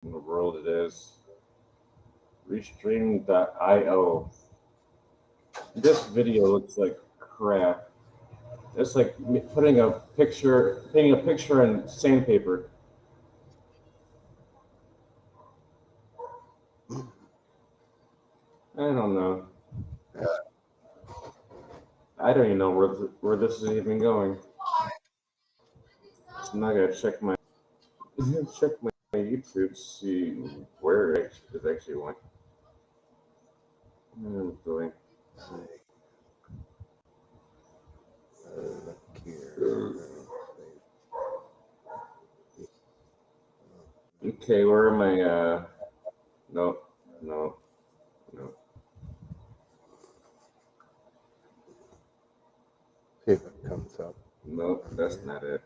in the world it is. Restream.io. This video looks like crap. It's like painting a picture in sandpaper. I don't know. I don't even know where this is even going. So I'm not gonna check my YouTube to see where it actually went. Really. Look here. Okay, where am I? No. See if it comes up. Nope, that's not it.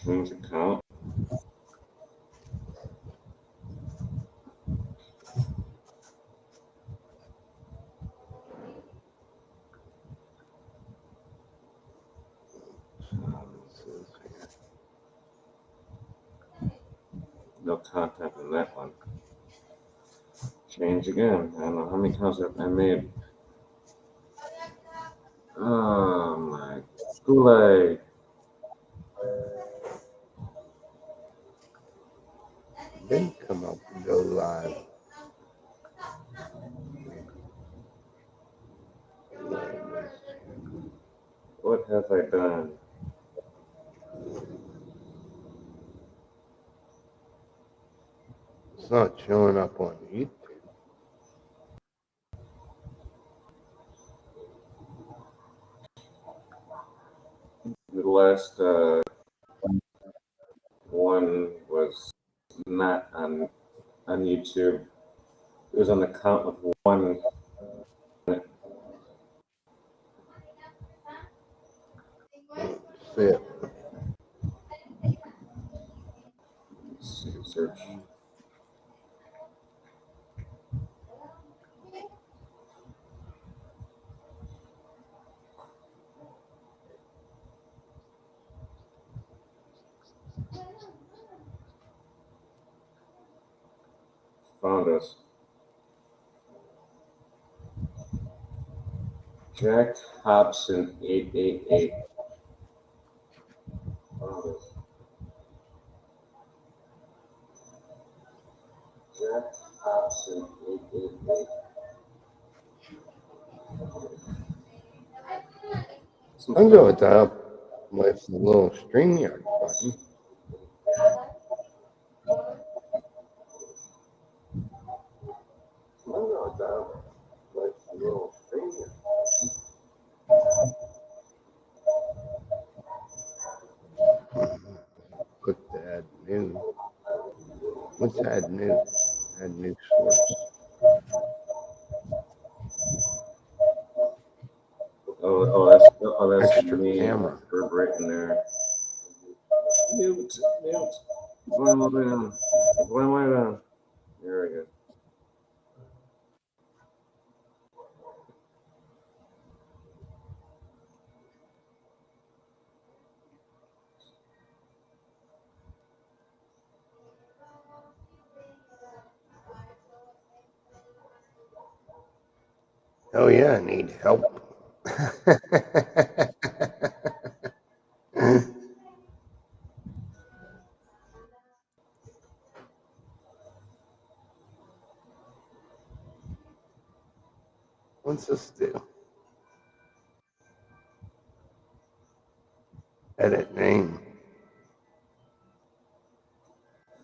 Change account. No contact on that one. Change again. I don't know how many times I made. Oh my Kool-Aid. Then come up and go live. What have I done? It's not showing up on YouTube. The last one was not on YouTube. It was on the count with one. See it. Let's see, search. Found us. Jack Hobson 888. Found us. Jack Hobson 888. I'm going to up with the little StreamYard button. Click to add new. What's add new? Add new source. That's Extra me. camera. We're breaking there. Mute. One more down. There we go. Oh yeah, I need help. What's this do? Edit name.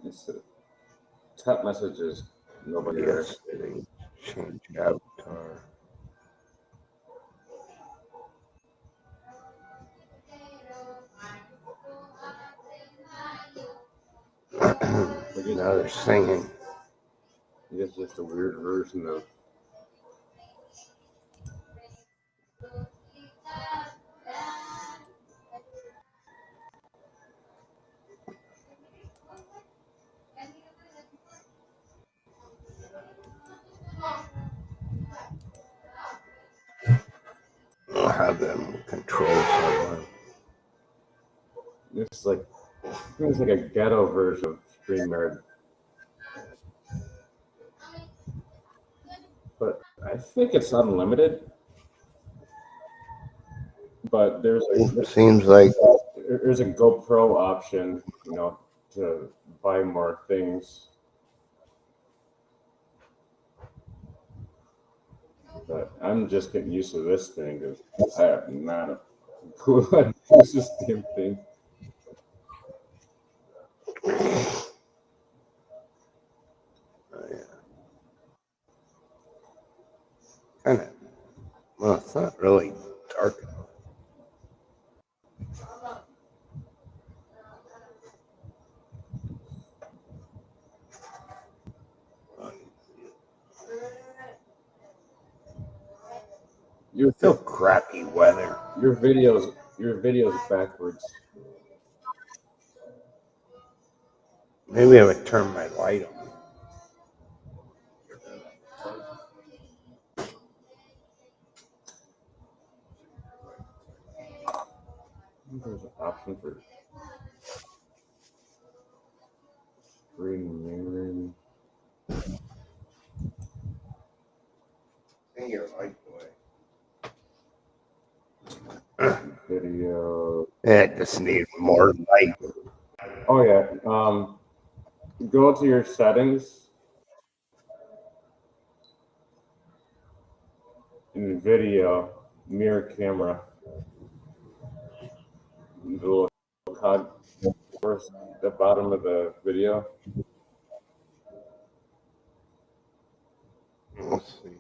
It's top messages. Nobody there. Yes, setting. Change avatar. Now they're singing. It's just a weird version of. have them controlled somewhere. It's like a ghetto version of StreamYard. But I think it's unlimited. But It seems like there's a GoPro option, to buy more things. But I'm just getting used to this thing because I have not a clue how to use this damn thing. kind of, well, it's not really dark enough. You're Still crappy weather. Your videos backwards. Maybe I would turn my light on. There's an option for screen mirroring. Take your light away. Video. It just needs more light. Oh yeah. Go to your settings in video, mirror camera. The little cog towards the bottom of the video. Let's see.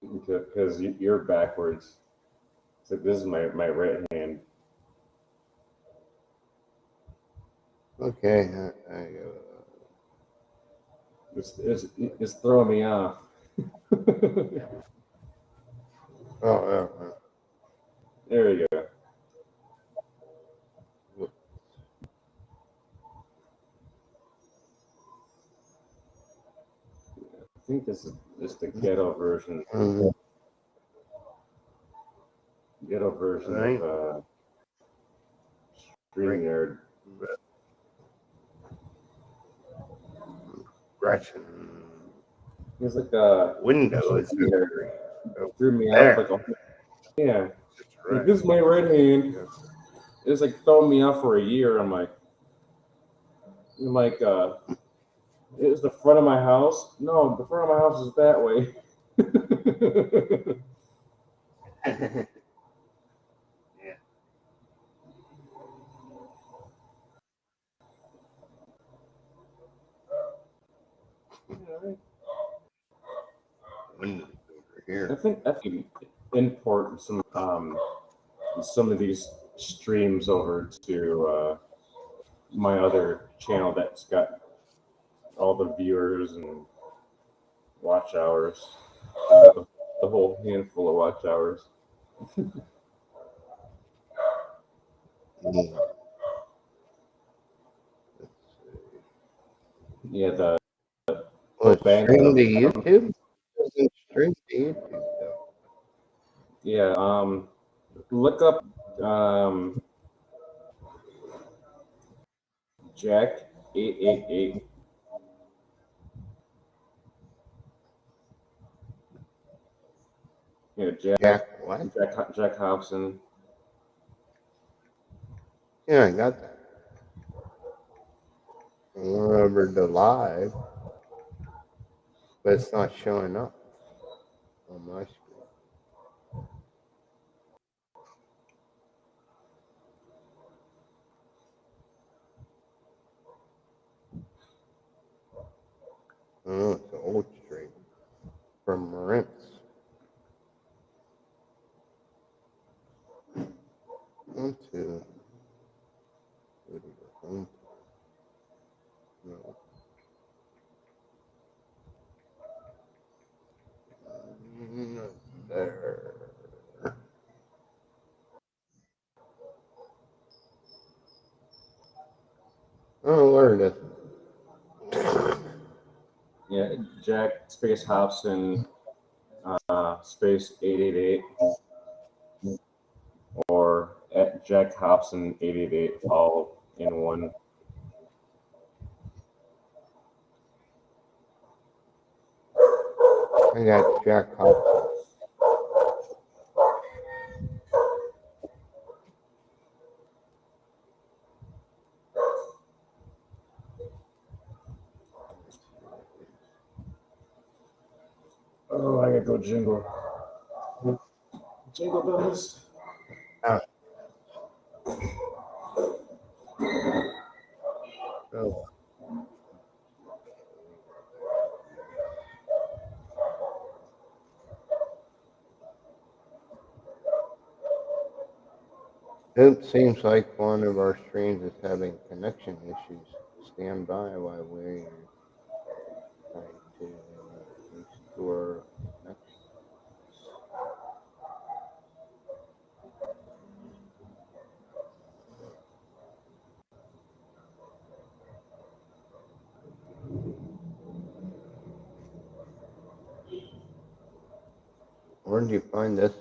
Because you're backwards. So this is my right hand. Okay. It's throwing me off. Oh, There we go. I think this is just the ghetto version. Ghetto version of StreamYard. Gretchen. It's like a Windows. threw me There. off. Like, yeah. Right. This is my right hand. It's like throwing me off for a year. I'm like, is the front of my house? No, the front of my house is that way. Yeah. Windows over here. I think import some of these streams over to my other channel that's got all the viewers and watch hours, the whole handful of watch hours. Yeah, the stream to YouTube? Doesn't stream to YouTube though. Yeah, look up Jack 888. Yeah, Jack what? Jack Hobson. Yeah, I got that. I remember the live, but it's not showing up on my screen. Oh, it's an old stream from Marantz. Onto no. There. Oh, where it is. Yeah, Jack space Hobson space 888. Jack Hobson 888 all in one. I got Jack Hobson. Oh, I gotta go jingle. Jingle bells. Oh. Oh. It seems like one of our streams is having connection issues. Stand by while we're trying to restore connection. Where did you find this?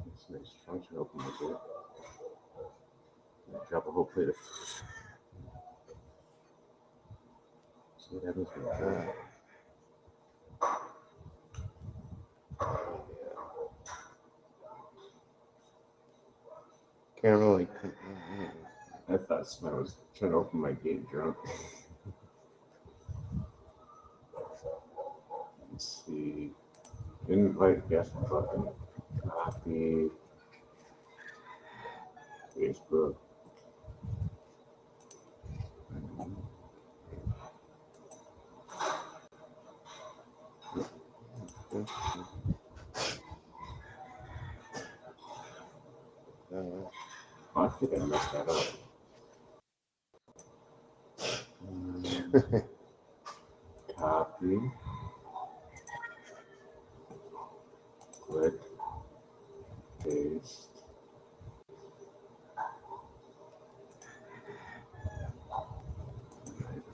It's nice function open with it. Drop a whole plate of food. See what happens when that. Can't really. I thought somebody was trying to open my gate drunk. Let's see. Invite guest button. Copy. Facebook. Oh, I think I messed that up. Copy. Click. Paste.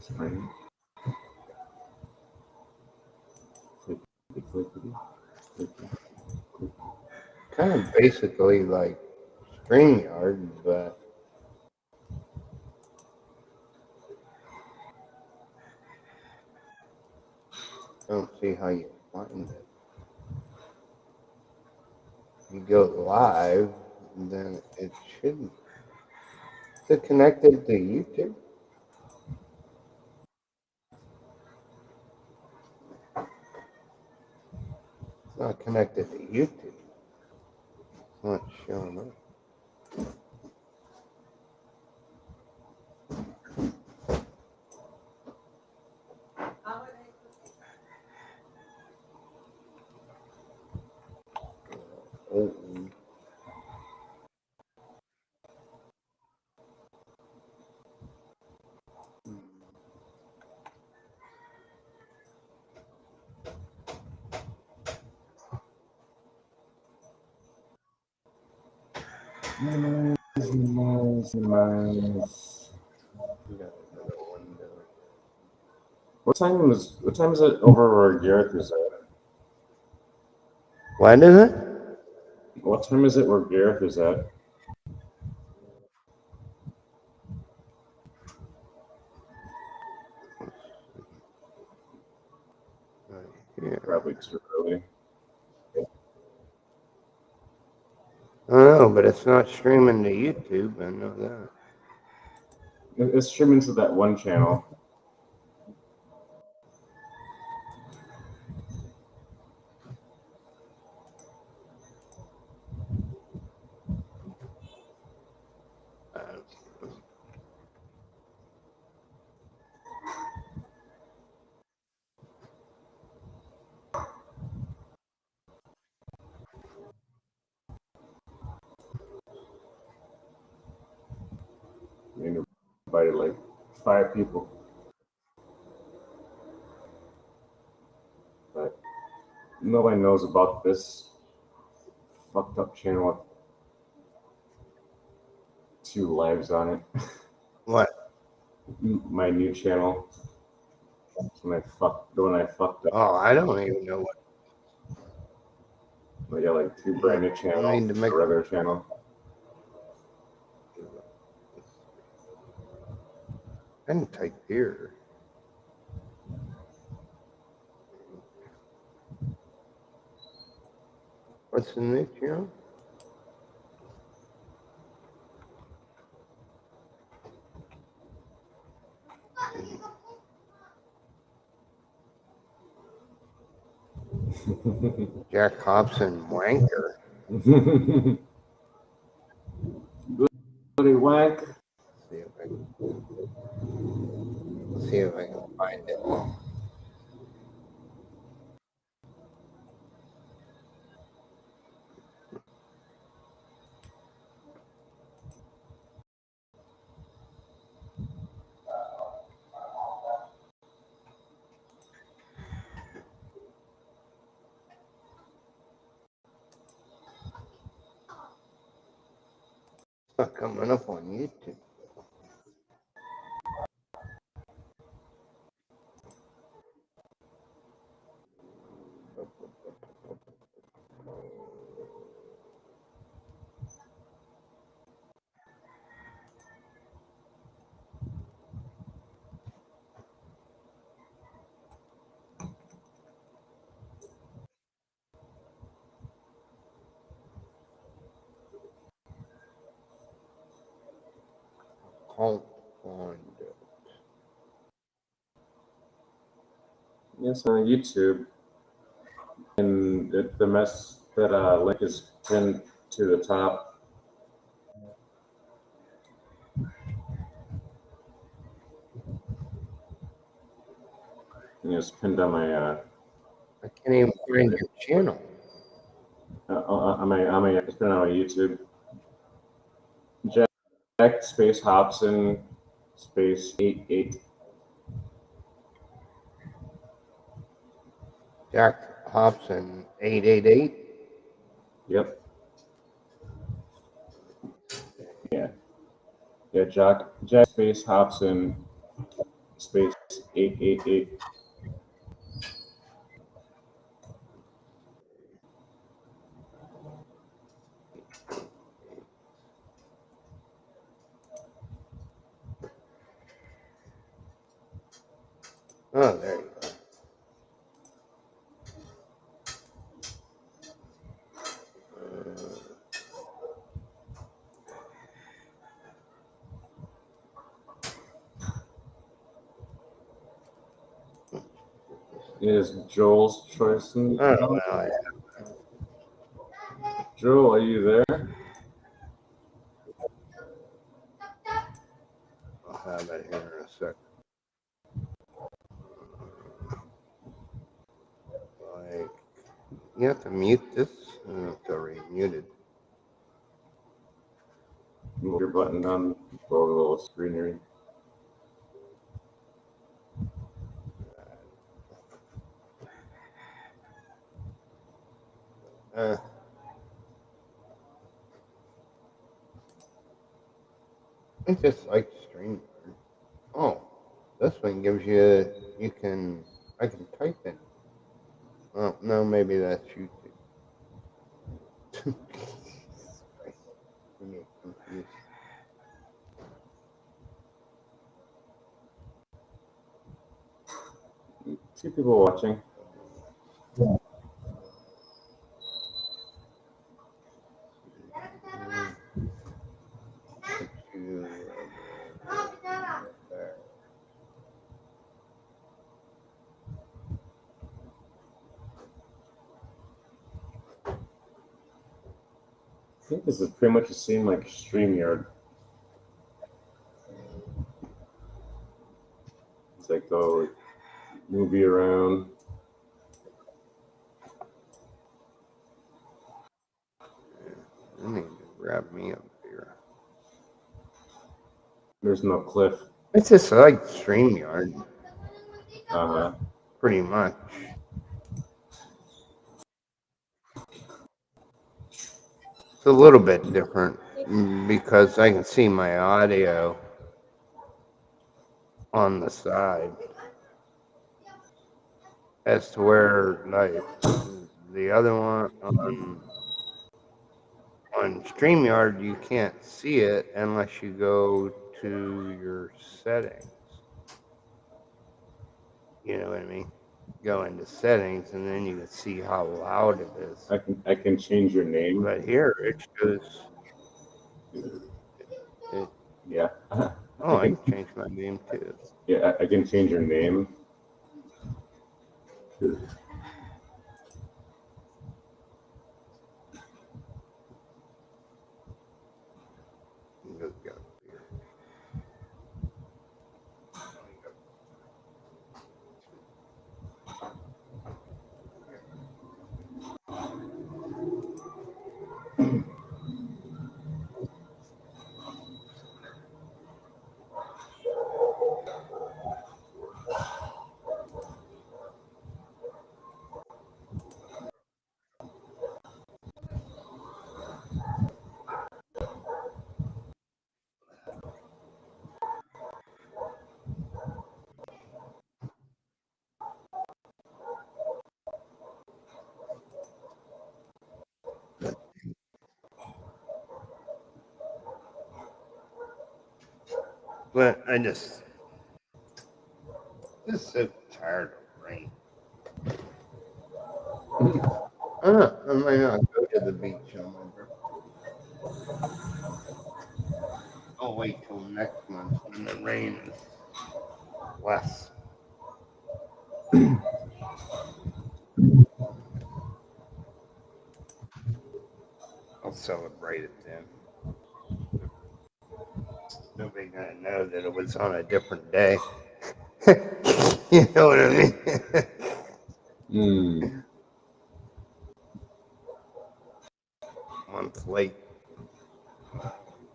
Screen. Click. kind of basically like StreamYard, but I don't see how you find it. You go live, then it shouldn't. Is it connected to YouTube? It's not connected to YouTube. It's not showing up. Oh. Nice. We got another window. What time is it over where Gareth is at? What is it? What time is it where Gareth is at? Right here. Probably too early. I don't know, but it's not streaming to YouTube. I know that. It's streaming to that one channel. 5 people. But nobody knows about this fucked up channel with 2 lives on it. What? My new channel. When I fucked up. Oh, I don't even know what. I got like 2 brand new channels, I need to make a regular channel. I can type here. What's the new channel? Jack Hobson Wanker. Bloody whack. Let's see if I can find it. It's not coming up on YouTube. Can't find it. It's on YouTube. And the mess that link is pinned to the top. And it's pinned on my I can't even find your channel. it's pinned on my YouTube. Jack space Hobson space 88. Jack Hobson 888. Yep. Yeah, Jack space Hobson space 888. Oh, there you go. It is Joel's choice. Oh, well, yeah. Joel, are you there? I'll have it here in a sec. Like, you have to mute this. It's already muted. Move your button down below the little screen here. I just like stream. Oh, this one gives you, I can type in. Oh, no, maybe that's YouTube. You get confused. Two people watching. I think this is pretty much the same like StreamYard. It's like go movie around. I need to grab me up here. There's no cliff. It's just like StreamYard, Uh-huh. pretty much. It's a little bit different because I can see my audio on the side as to where, like, the other one on StreamYard, you can't see it unless you go to your settings. You know what I mean? Go into settings, and then you can see how loud it is. I can change your name. But here it shows. Yeah. Oh, I can change my name too. Yeah, I can change your name. Let's go here. But I just so tired of rain. I might not go to the beach on my birthday. I'll wait till next month when the rain is less. I'll celebrate it then. Nobody gonna know that it was on a different day. You know what I mean? Month late.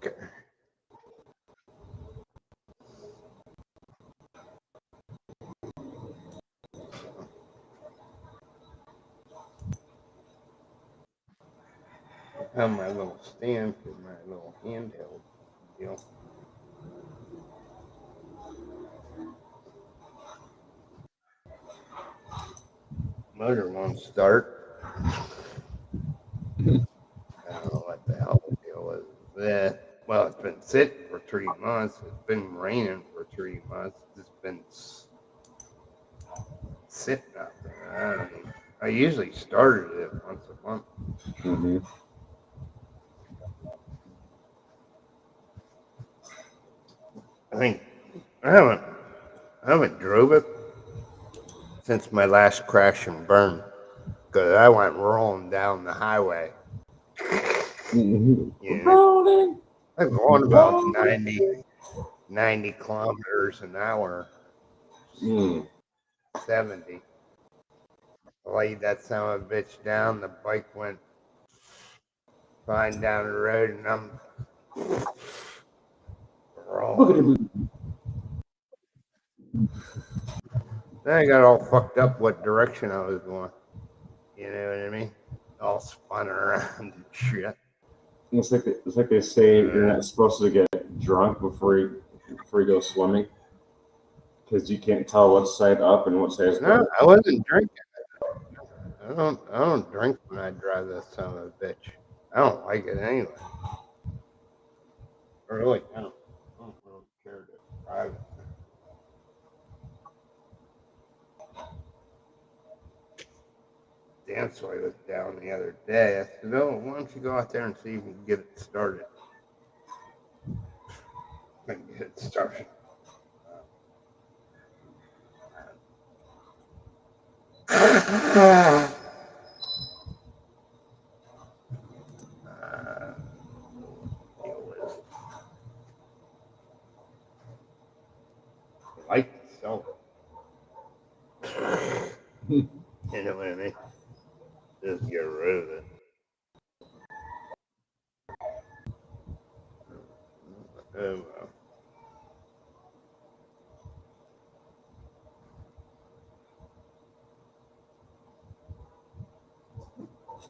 Okay. I have my little stand for my little handheld deal. Motor won't start. I don't know what the hell the deal is with that. Well, it's been sitting for 3 months. It's been raining for 3 months. It's been sitting out there. I don't know. I usually started it once a month. Mm-hmm. I think I haven't drove it since my last crash and burn because I went rolling down the highway. Yeah. Rolling. I'm going about 90 kilometers an hour, 70. I laid that son of a bitch down. The bike went flying down the road, and I'm rolling. Then I got all fucked up what direction I was going. You know what I mean? All spun around and shit. It's like they say you're not supposed to get drunk before you go swimming because you can't tell what side up and what side is No, down. I wasn't drinking. I don't drink when I drive that son of a bitch. I don't like it anyway. I really don't. I don't really care to drive it. Dance boy was down the other day. I said, "Oh, why don't you go out there and see if you can get it started?" Couldn't get it started. Deal with it. I like to sell it. You know what I mean? Just get rid of it. Oh well.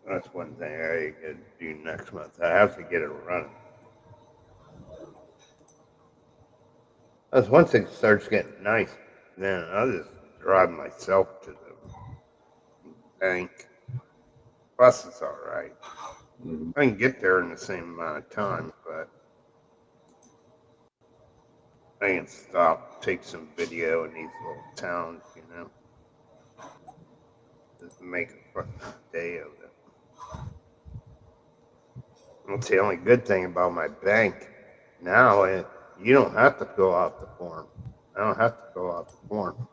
That's one thing I could do next month. I have to get it running. That's once it starts getting nice, then I'll just drive myself to the bank. Bus is all right. Mhm. I can get there in the same amount of time, but I can stop, take some video in these little towns, just make a fucking day of it. That's the only good thing about my bank. Now, you don't have to fill out the form. I don't have to fill out the form.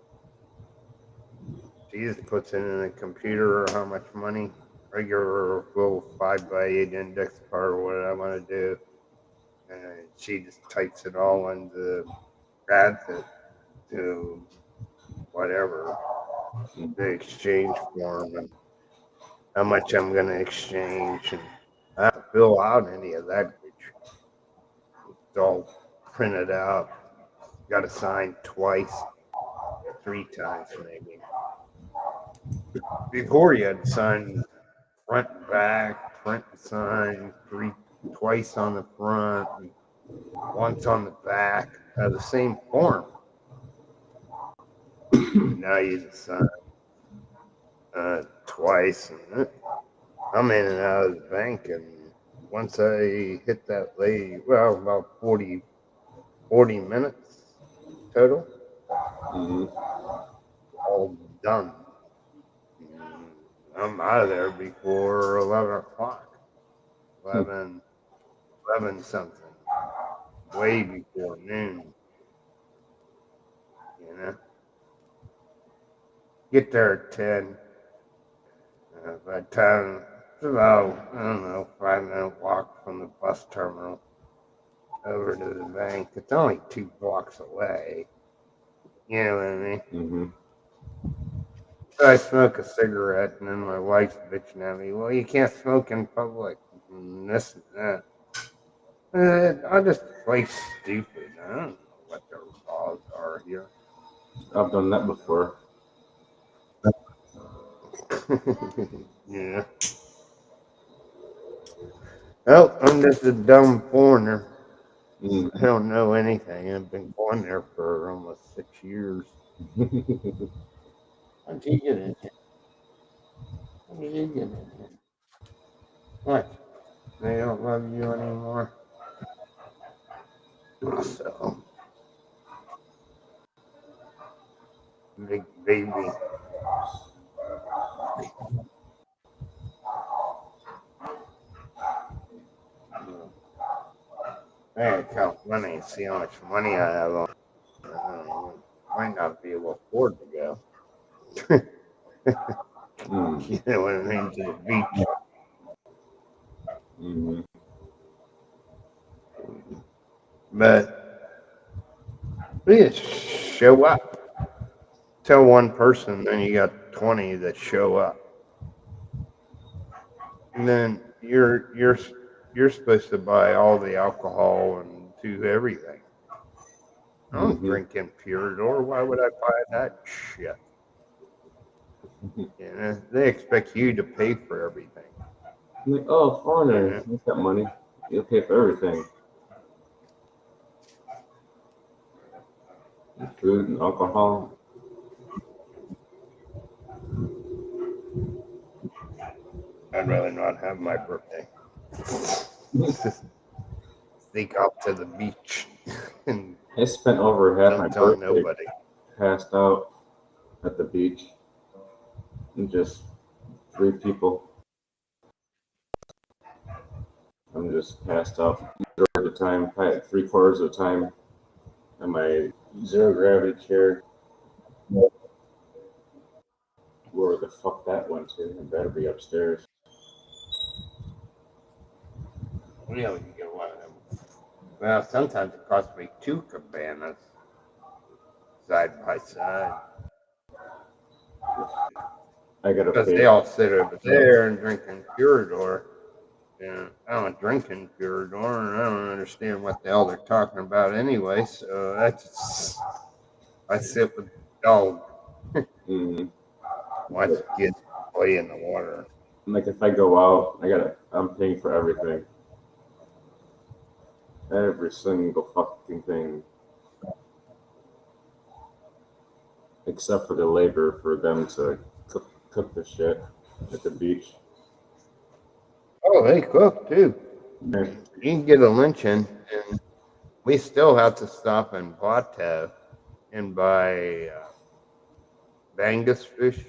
She just puts it in the computer or how much money, regular little 5x8 index card or what I want to do. And she just types it all into, adds it to whatever, the exchange form and how much I'm going to exchange. And I don't have to fill out any of that. It's all printed out. Got to sign twice, 3 times maybe. Before you had to sign front and back, print and sign twice on the front, and once on the back of the same form. Now you just sign twice, and I'm in and out of the bank. And once I hit that lady, well, about 40 minutes total, all done. I'm out of there before 11 o'clock. 11 something. Way before noon. Get there at 10. By the time, it's about, I don't know, 5-minute walk from the bus terminal over to the bank. It's only 2 blocks away. You know what I mean? Mm-hmm. So I smoke a cigarette, and then my wife's bitching at me. Well, you can't smoke in public, and this and that. I just play stupid. I don't know what their laws are here. I've done that before. Yeah. Oh, I'm just a dumb foreigner. I don't know anything. I've been going there for almost 6 years. How'd you get in here? How did you get in here? What? They don't love you anymore? So, big baby. I gotta count money and see how much money I have on. I don't know. Might not be able to afford to go. You know what I mean? To the beach. Mm-hmm. But we just show up. Tell one person, then you got 20 that show up. And then you're supposed to buy all the alcohol and do everything. I don't drink Imperial. Why would I buy that shit? They expect you to pay for everything. Like, oh, foreigner, he's got money. He'll pay for everything. And food and alcohol. I'd rather not have my birthday. Sneak off to the beach and I spent over half my don't tell birthday nobody. passed out at the beach. And just 3 people. I'm just passed out majority of the time, probably 3/4 of the time, on my zero gravity chair. Where the fuck that went to? It better be upstairs. Yeah, we can get one of them. Well, sometimes it costs me 2 cabanas side by side. I gotta Because pay. they all sit over there and drink Imperador. And I don't drink Imperador, and I don't understand what the hell they're talking about anyway. So I sit with the dog, Mm-hmm. watch the kids play in the water. Like if I go out, I'm paying for everything. Every single fucking thing. Except for the labor for them to cook the shit at the beach. Oh, they cook too. Yeah. You can get a luncheon, and we still have to stop in Pate and buy Bangus fish.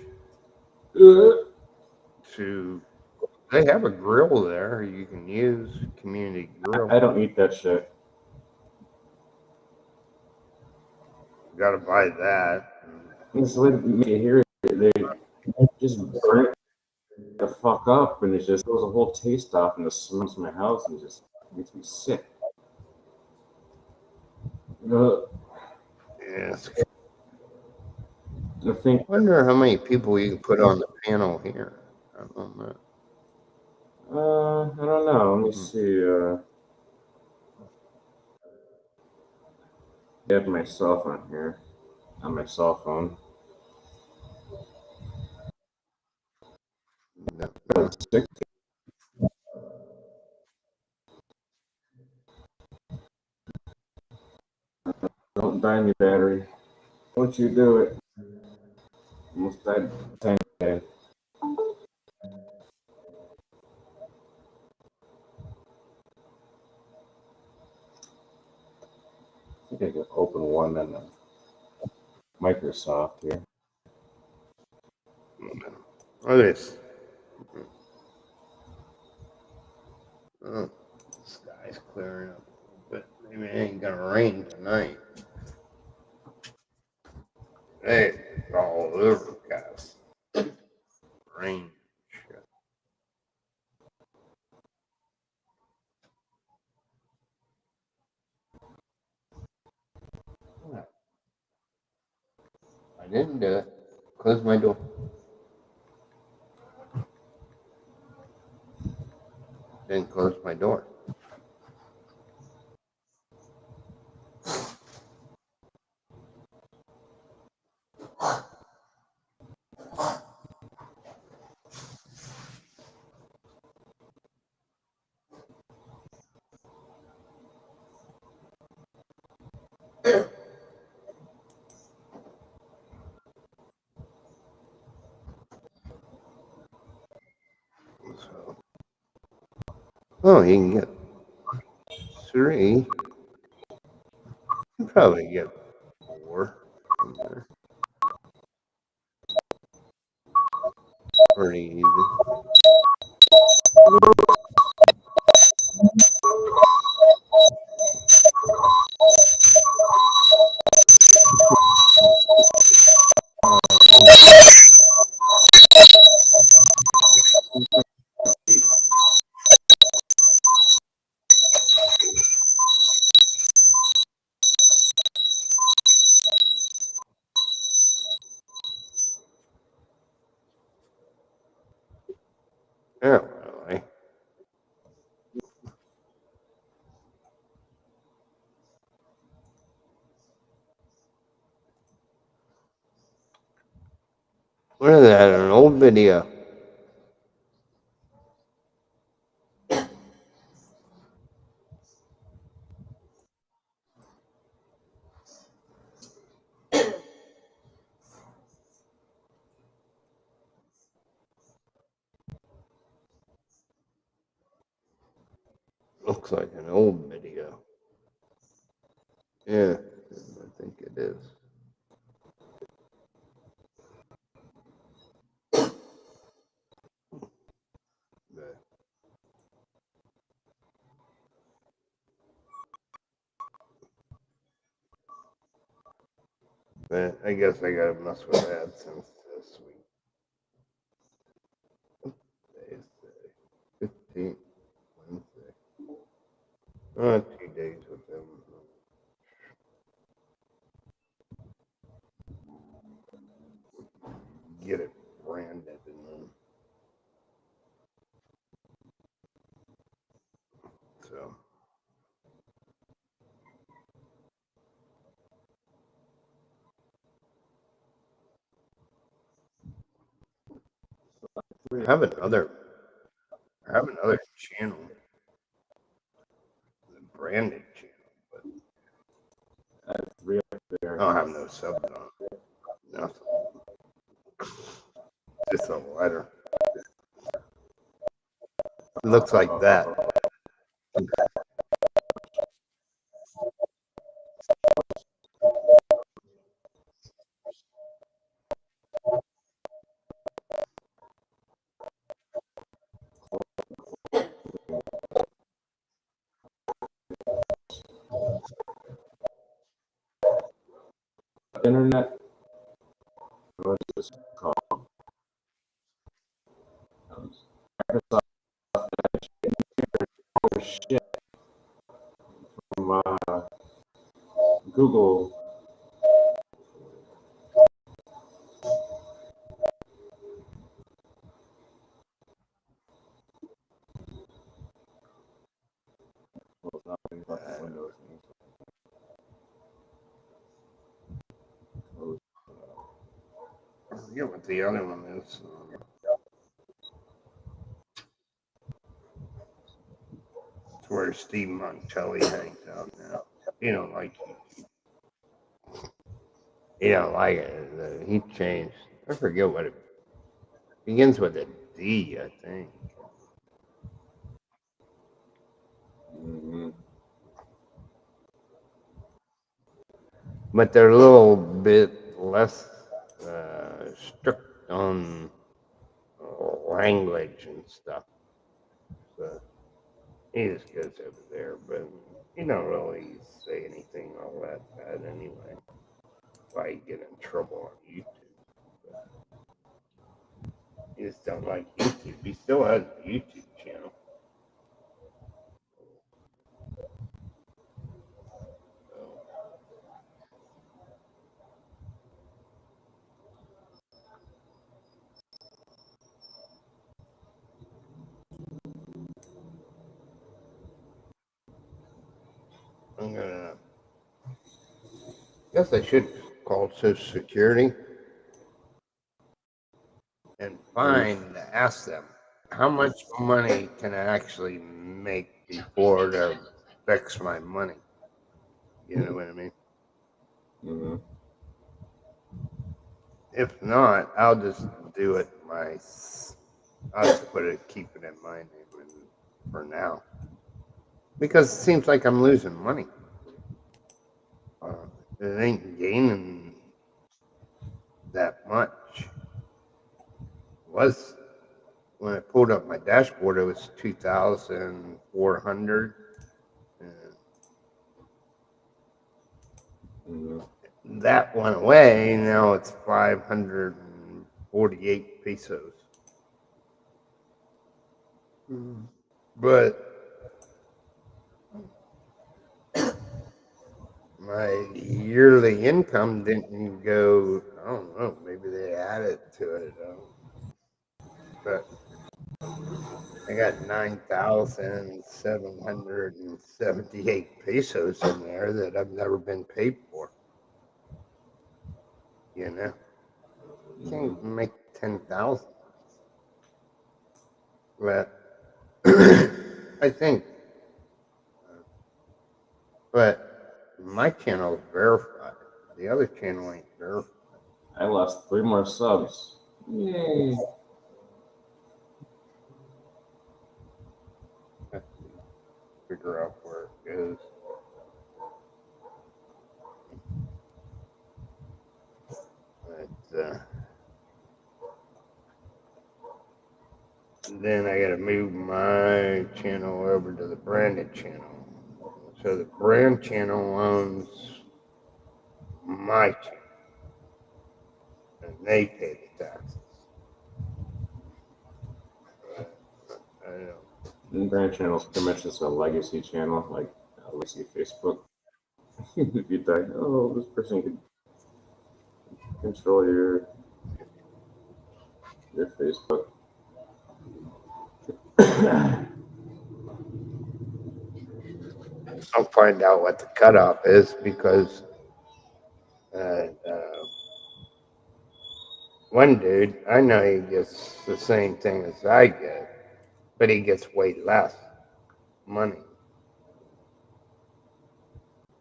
To they have a grill there you can use, community grill. I don't eat that shit. You got to buy that. It's what make it here. They just burn it the fuck up, and it just throws the whole taste off, and it smells my house, and it just makes me sick. Yes. I think. I wonder how many people you can put on the panel here. I don't know. I don't know. Let me see. I have my cell phone here on my cell phone. No. 60. Don't die on your battery. Don't you do it. Almost died 10 days. I think I can open one on Microsoft here. Oh, this. Oh, the sky's clearing up a little bit. Maybe it ain't gonna rain tonight. Hey, it's all overcast. Rain. Shit. I didn't do it. Close my door. Didn't close my door. So, oh, you can get 3. You can probably get 4 from there. Pretty easy. Yeah, really. What is that? An old video. Looks like an old video. Yeah, I think it is. But I guess I gotta mess with AdSense this week. Today's the 15th, Wednesday. 2 days with them. Get it branded and then. So. I have another I have another channel, the branded channel, but I have 3 up there. I don't have no subs on it. Nothing. Just a letter. It looks like that. Internet. What is this called? Microsoft shit from Google. Well, it's not really about the Windows thing. I forget what the other one is. It's where Steve Montelli hangs out now. He don't like YouTube. He don't like it. He changed. I forget what it begins with a D, I think. Mm-hmm. But they're a little bit less strict on language and stuff. So he just goes over there, but he don't really say anything all that bad anyway. Why he get in trouble on YouTube? But he just don't like YouTube. He still has a YouTube channel. So, I'm gonna. Guess I should call Social Security and ask them how much money can I actually make before it affects my money. You know what I mean? Mm-hmm. If not, I'll just do it I'll just keep it in my name for now, because it seems like I'm losing money. It ain't gaining that much. It was when I pulled up my dashboard, it was 2,400. Mm-hmm. That went away. Now it's 548 pesos. But my yearly income didn't go. I don't know. Maybe they added to it. But I got 9,778 pesos in there that I've never been paid for. You know, you can't make 10,000. But I think, but my channel is verified. The other channel ain't verified. I lost 3 more subs. Yay. Let's figure out where it goes. But, then I got to move my channel over to the branded channel. So the brand channel owns my channel, and they pay the taxes. I don't know. And brand channels pretty much just a legacy channel, like a legacy Facebook. If you die, oh, this person could control your Facebook. I'll find out what the cutoff is, because one dude, I know he gets the same thing as I get, but he gets way less money.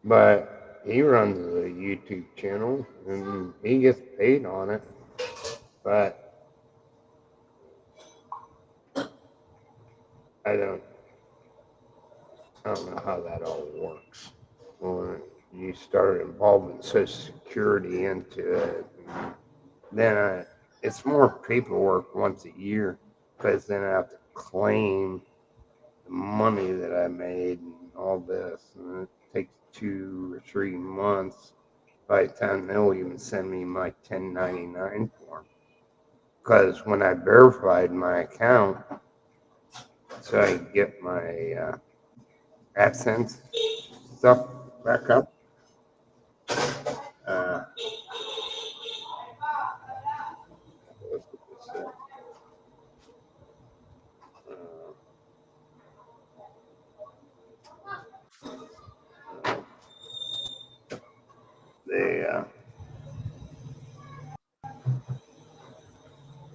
But he runs a YouTube channel and he gets paid on it. But I don't know how that all works. When you start involving Social Security into it, then it's more paperwork once a year because then I have to claim the money that I made and all this, and it takes 2 or 3 months by the time they'll even send me my 1099 form. Because when I verified my account, so I get my AdSense stuff back up,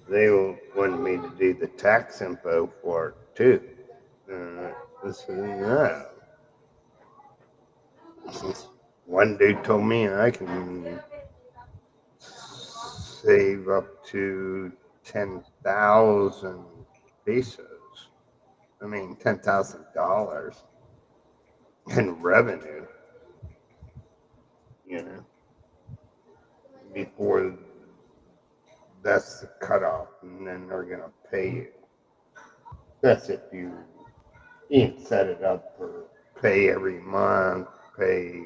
they wanted me to do the tax info for it too. This is no. One dude told me I can save up to 10,000 pesos. I mean, $10,000 in revenue, before that's the cutoff, and then they're going to pay you. That's if you set it up for pay every month, pay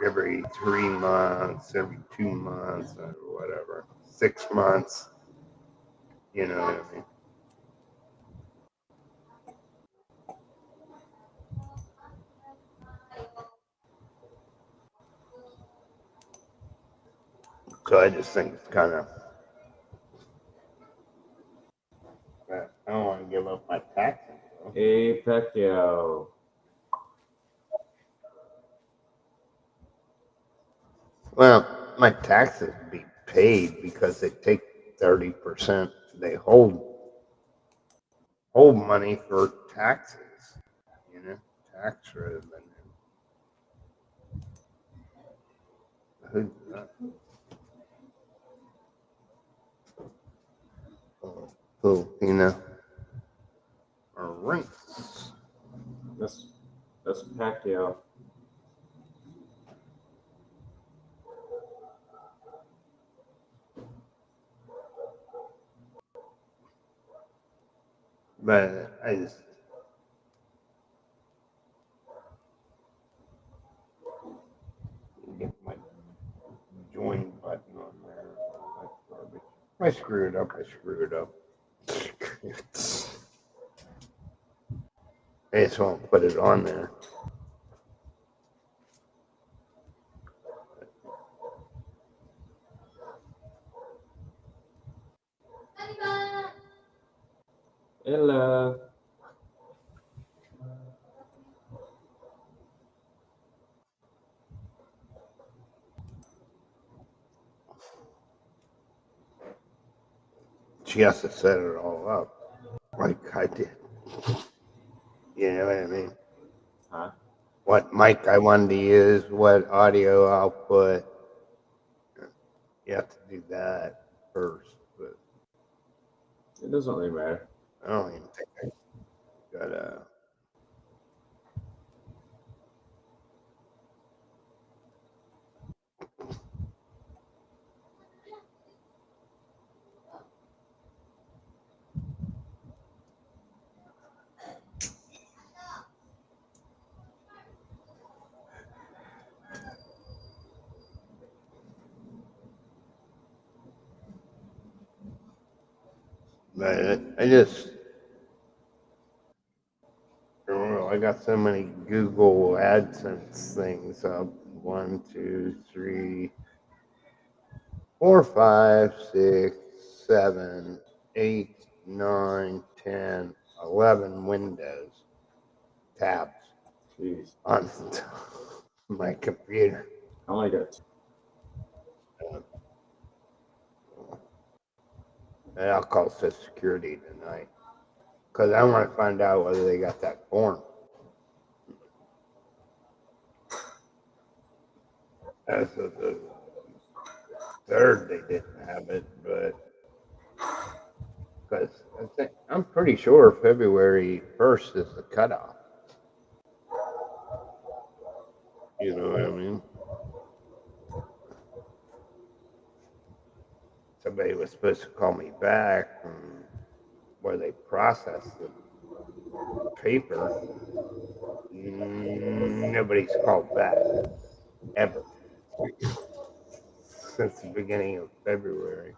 every 3 months, every 2 months, or whatever, 6 months. You know what I mean? So I just think it's kind of, I don't want to give up my taxes. Hey, Pacquiao. Well, my taxes be paid because they take 30%. They hold money for taxes, tax revenue. Who, or rents. That's Pacquiao. But I just get my join button on there. That's garbage. If I screw it up, I screw it up. I just won't put it on there. Hello. She has to set it all up like I did. You know what I mean? Huh? What mic I wanted to use, what audio output. You have to do that first, but It doesn't really matter. I don't even think I got a. But I just, I got so many Google AdSense things up. 1, 2, 3, 4, 5, 6, 7, 8, 9, 10, 11 windows, tabs. Jeez. On my computer. I only got 2. And I'll call Social Security tonight. Because I want to find out whether they got that form. As of the 3rd, they didn't have it, but because I'm pretty sure February 1st is the cutoff. You know what I mean? Somebody was supposed to call me back where they processed the paper. Nobody's called back ever since the beginning of February.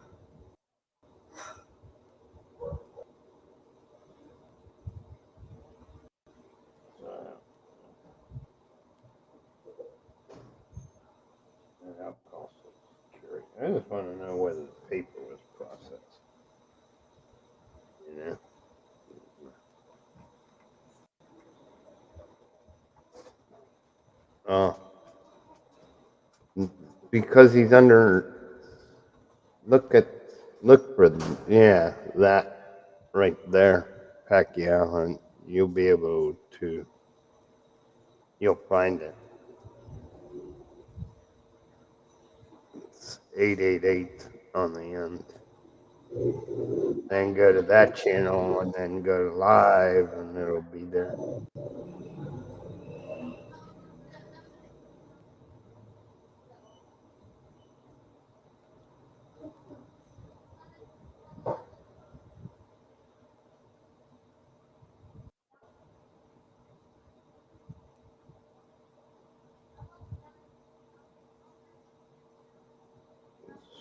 I just want to know whether the paper was processed. You know? Because he's under. Look for that right there, Pacquiao, and you'll be able to. You'll find it. It's 888 on the end. Then go to that channel and then go to live and it'll be there.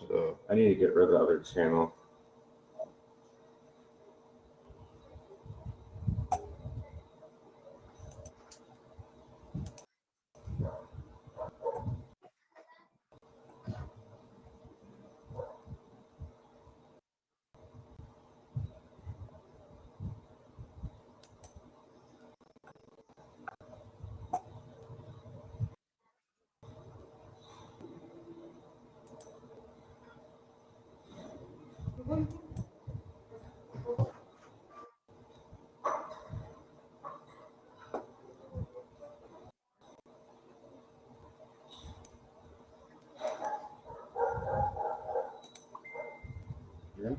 So I need to get rid of the other channel. yeah.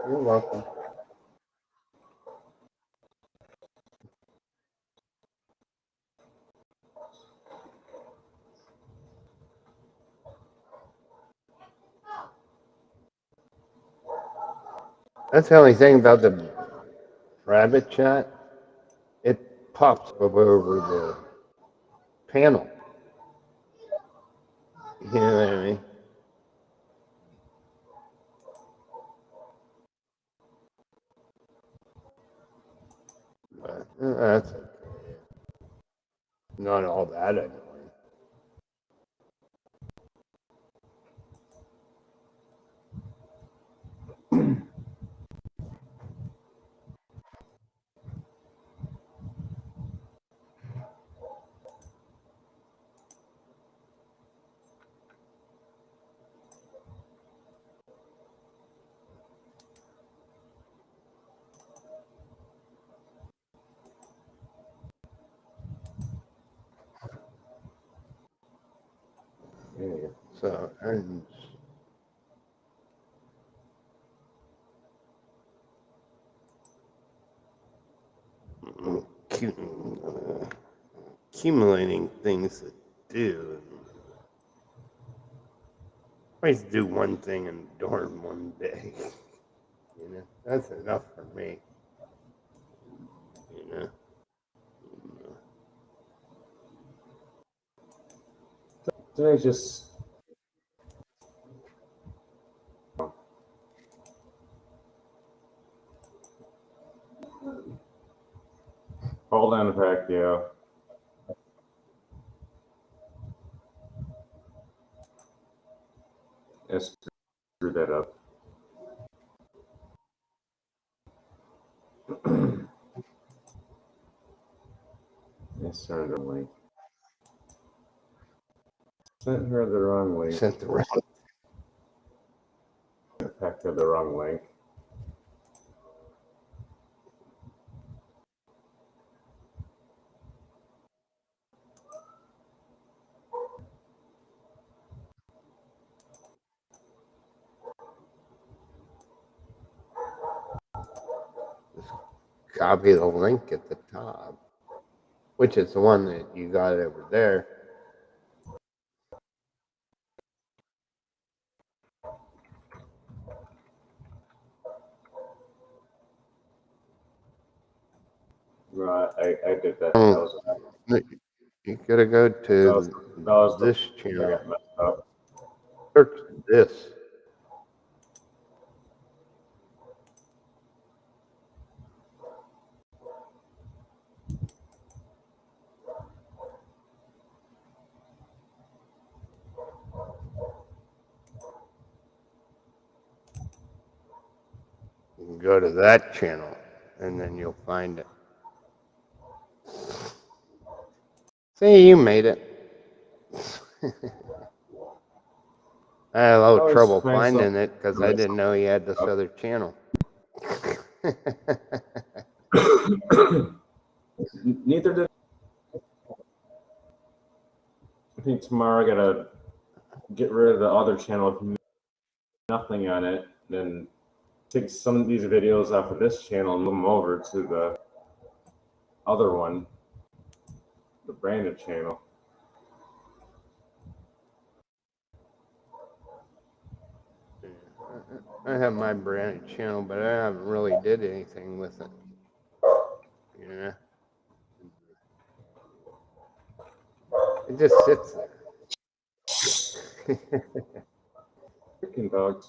You're welcome. That's the only thing about the rabbit chat. It pops up over the panel. You know what I mean? But that's okay. Not all that annoying. Yeah. So and accumulating things to do. I always do one thing and dorm one day. You know, that's enough for me. You know. Did I just hold on, Pacquiao? I screwed that up. I started a link. Sent her the wrong link. Sent the wrong. Packed her the wrong link. Copy the link at the top, which is the one that you got over there. Right, I did that. That was, You gotta go to this I channel. got messed up. Search this. You can go to that channel, and then you'll find it. See, you made it. I had a little trouble finding it because I didn't know you had this other channel. Neither did. I think tomorrow I gotta get rid of the other channel with nothing on it, then take some of these videos off of this channel and move them over to the other one, the branded channel. I have my branded channel, but I haven't really did anything with it. Yeah. It just sits there. Freaking dogs.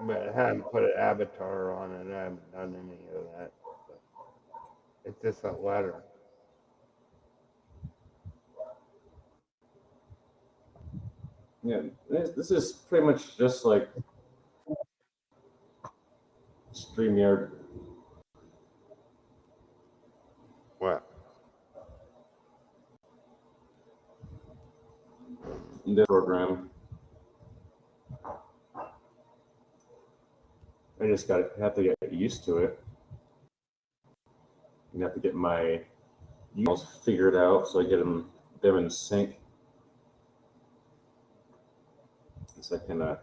But I haven't put an avatar on it. I haven't done any of that. But it's just a letter. Yeah, this is pretty much just like StreamYard. What? The program. I just have to get used to it. You have to get my emails figured out so I get them in sync. So I kind of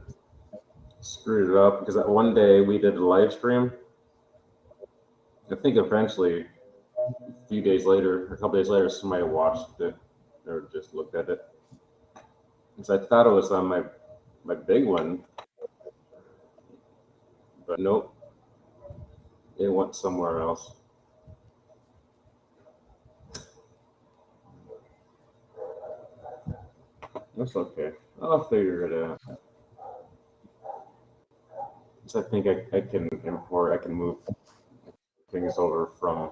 screwed it up because that one day we did a live stream. I think eventually, a few days later, a couple days later, somebody watched it or just looked at it. And so I thought it was on my big one, but nope, it went somewhere else. That's okay. I'll figure it out. So I think I can import, I can move things over from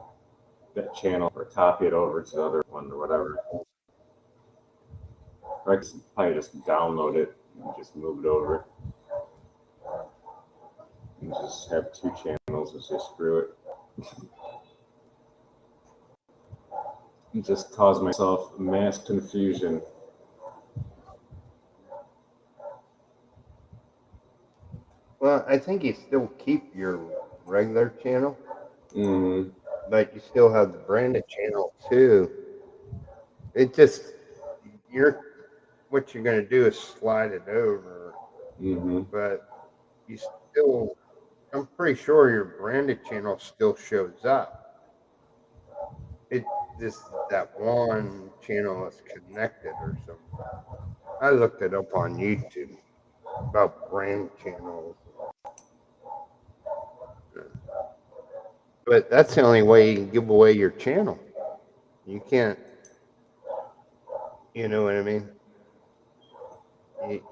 that channel or copy it over to the other one or whatever. Or I can probably just download it and just move it over. And just have two channels and say screw it. And just cause myself mass confusion. Well, I think you still keep your regular channel, Mm-hmm. but you still have the branded channel too. It just what you're gonna do is slide it over, but you still. I'm pretty sure your branded channel still shows up. That one channel is connected or something. I looked it up on YouTube about brand channels. But that's the only way you can give away your channel. You can't, you know what I mean?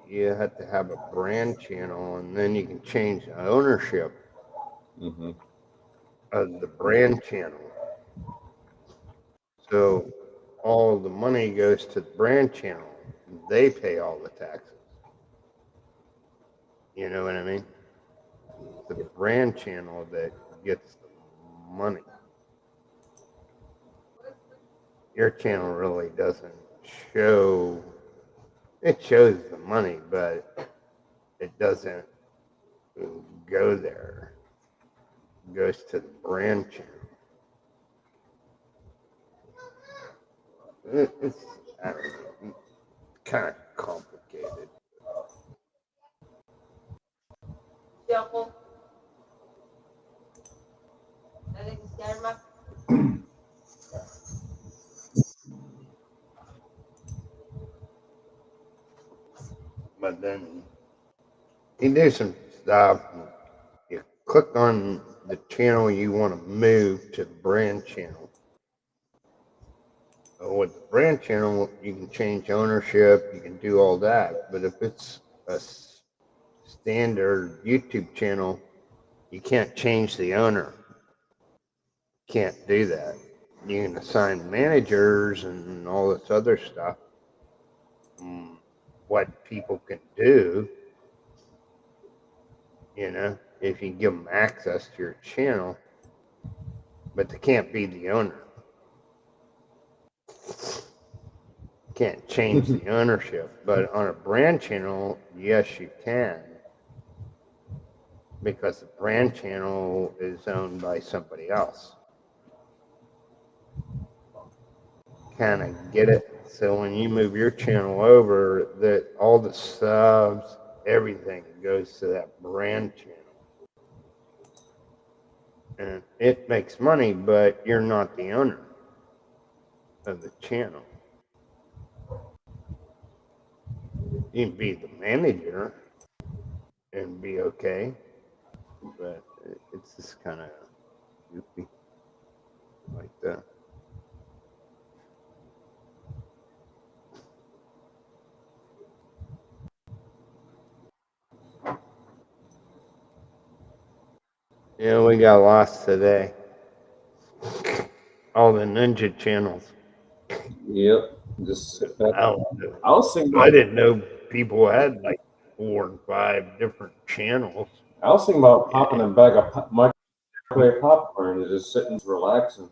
You have to have a brand channel, and then you can change the ownership of the brand channel. So all the money goes to the brand channel. They pay all the taxes. You know what I mean? The brand channel that gets the money. Your channel really doesn't show. It shows the money, but it doesn't go there. It goes to the brand channel. It's, I don't know, kind of complicated. But then you do some stuff. You click on the channel you want to move to the brand channel. With the brand channel, you can change ownership, you can do all that. But if it's a standard YouTube channel, you can't change the owner. Can't do that. You can assign managers and all this other stuff. What people can do, if you give them access to your channel, but they can't be the owner. Can't change the ownership, but on a brand channel, yes, you can, because the brand channel is owned by somebody else. Kind of get it? So when you move your channel over, that all the subs, everything goes to that brand channel. And it makes money, but you're not the owner of the channel. You can be the manager and be okay, but it's just kind of goofy like that. Yeah, we got lost today. All the ninja channels. Yep. Just sit back. I don't know. I was thinking I didn't know people had like 4 and 5 different channels. about popping a bag of microwave popcorn and just sitting relaxing.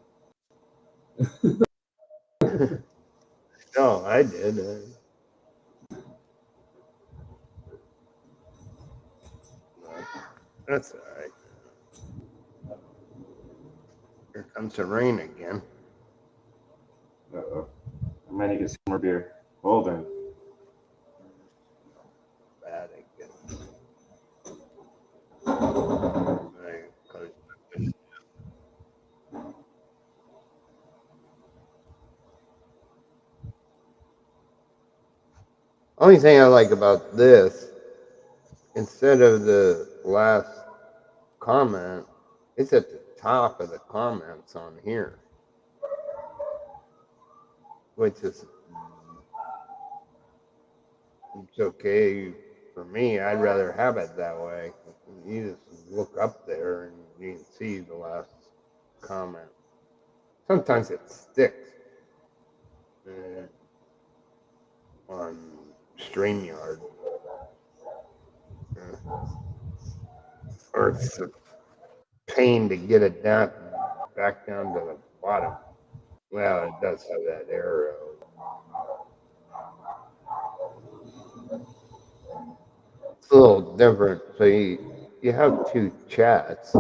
No, I did. That's all right. Here comes the rain again. Uh-oh. I might need to get some more beer. Hold on. Bad again. Only thing I like about this, instead of the last comment, it's at the top of the comments on here, which is, it's okay for me. I'd rather have it that way. You just look up there and you can see the last comment. Sometimes it sticks on StreamYard. Or it's a pain to get it down, back down to the bottom. Well, it does have that arrow. It's a little different. So you have 2 chats.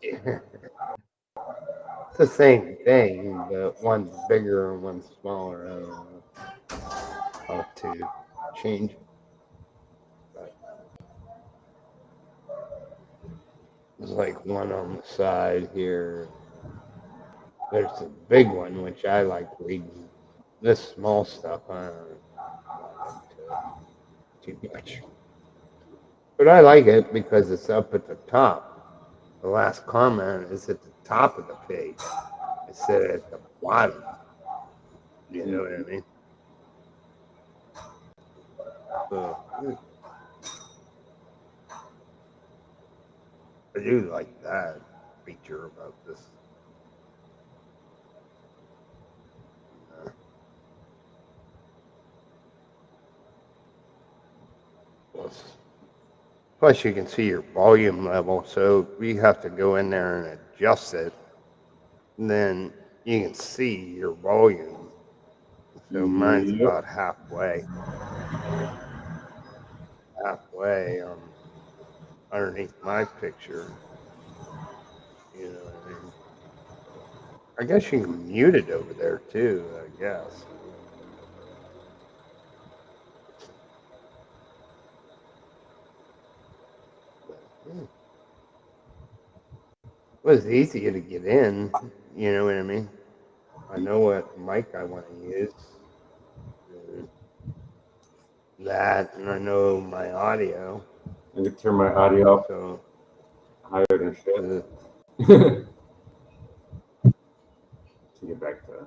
It's the same thing, but one's bigger and one's smaller. I don't know how to change it. But there's like one on the side here. There's a big one, which I like reading. This small stuff, I don't too much. But I like it because it's up at the top. The last comment is at the top of the page instead of at the bottom. You know what I mean? So, I do like that feature about this. Plus, Plus, you can see your volume level, so we have to go in there and adjust it. And then you can see your volume. So mine's Yep. about halfway. Underneath my picture. You know what I mean? I guess you can mute it over there too, I guess. It was easy to get in, you know what I mean? I know what mic I want to use. That, and I know my audio. I can turn my audio up So, higher than shit. To get back to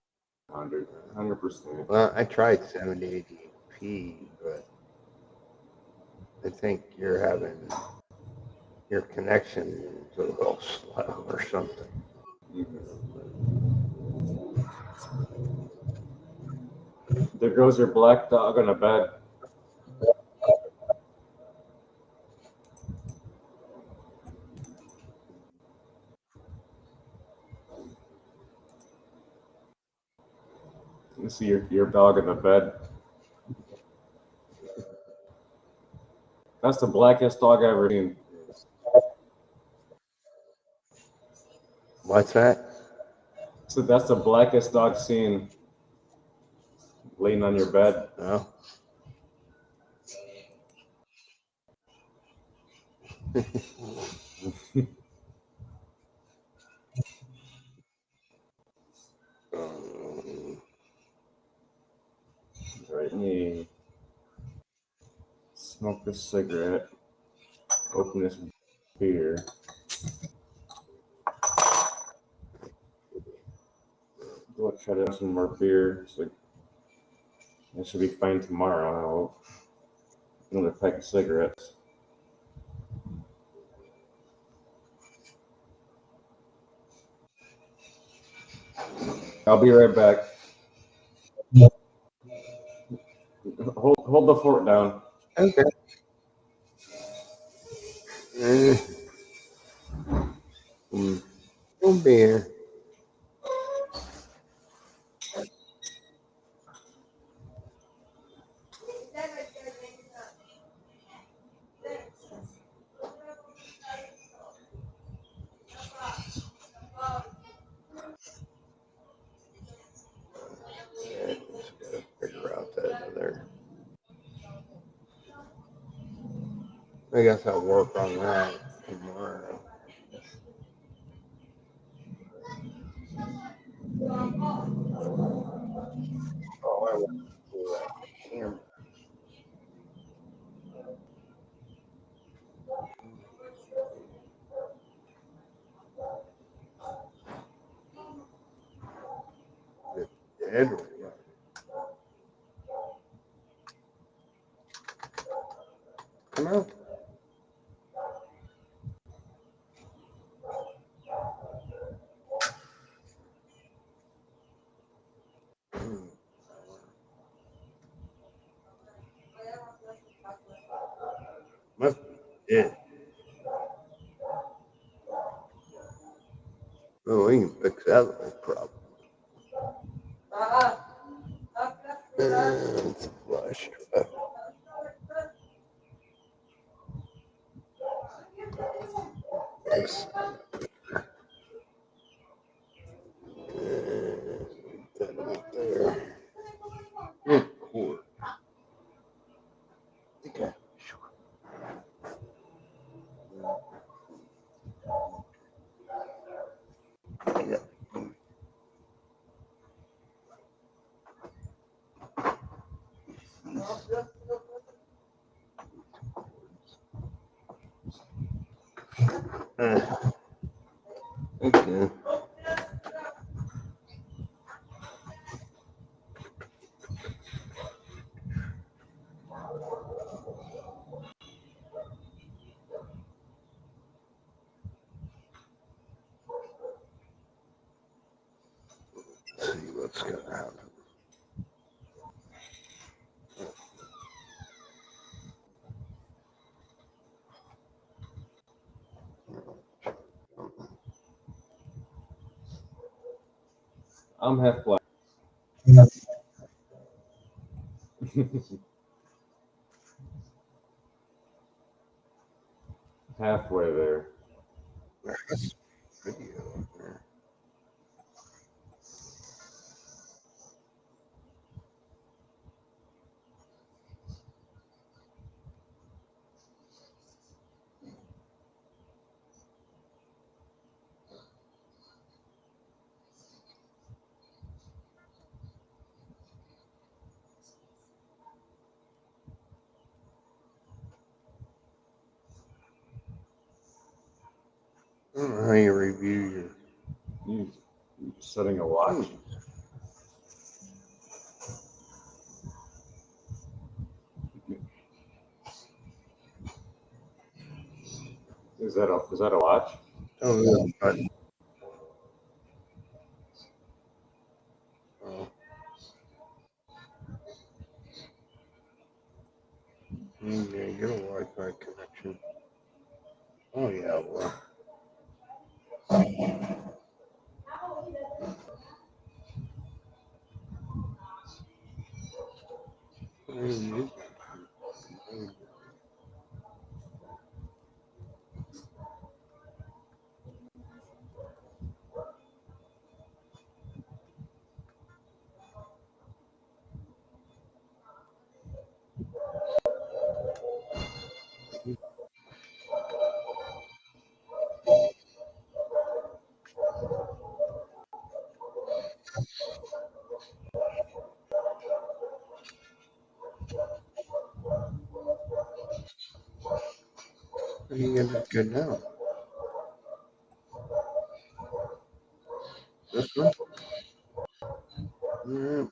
100%. well, I tried 7080p, but I think your connection is a little slow or something. There goes your black dog on a bed. You see your dog in the bed. That's the blackest dog I've ever seen. What's that? So that's the blackest dog seen laying on your bed. Oh. Right, let me smoke this cigarette. Open this beer. Go try to have some more beer. So I should be fine tomorrow. Another pack of cigarettes. I'll be right back. Hold the fort down. Okay. We'll be here. Figure out that other. I guess I'll work on that tomorrow. Oh, I want to do that camera. It's dead or what? Come out. Must be dead. Oh, we can fix that little problem. It's flush. Fix. That up there. Cord. Okay. Yeah. Okay. Let's see what's gonna happen. I'm half black. Halfway there. That's video there. I don't know how you review You setting a watch? Is that a watch? your button. Oh. Yeah, get a Wi-Fi connection. Oh yeah, well. I think it's good now. This one? Yeah.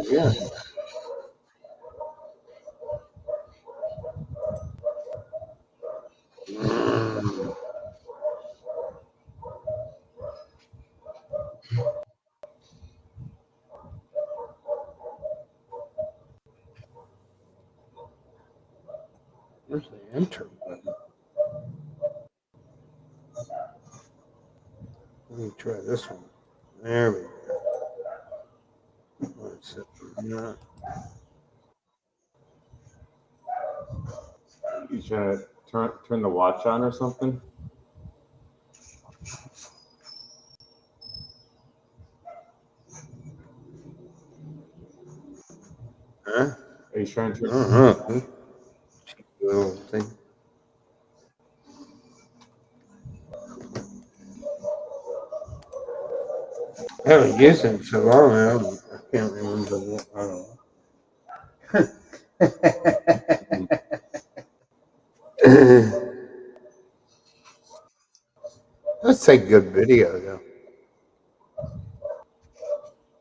Yeah. Where's the enter button? Let me try this one. There we go. Let's set that. You trying to turn the watch on or something? Huh? Are you trying to? Little thing. I haven't used it in so long. I can't remember what. I don't know. That's a good video, though.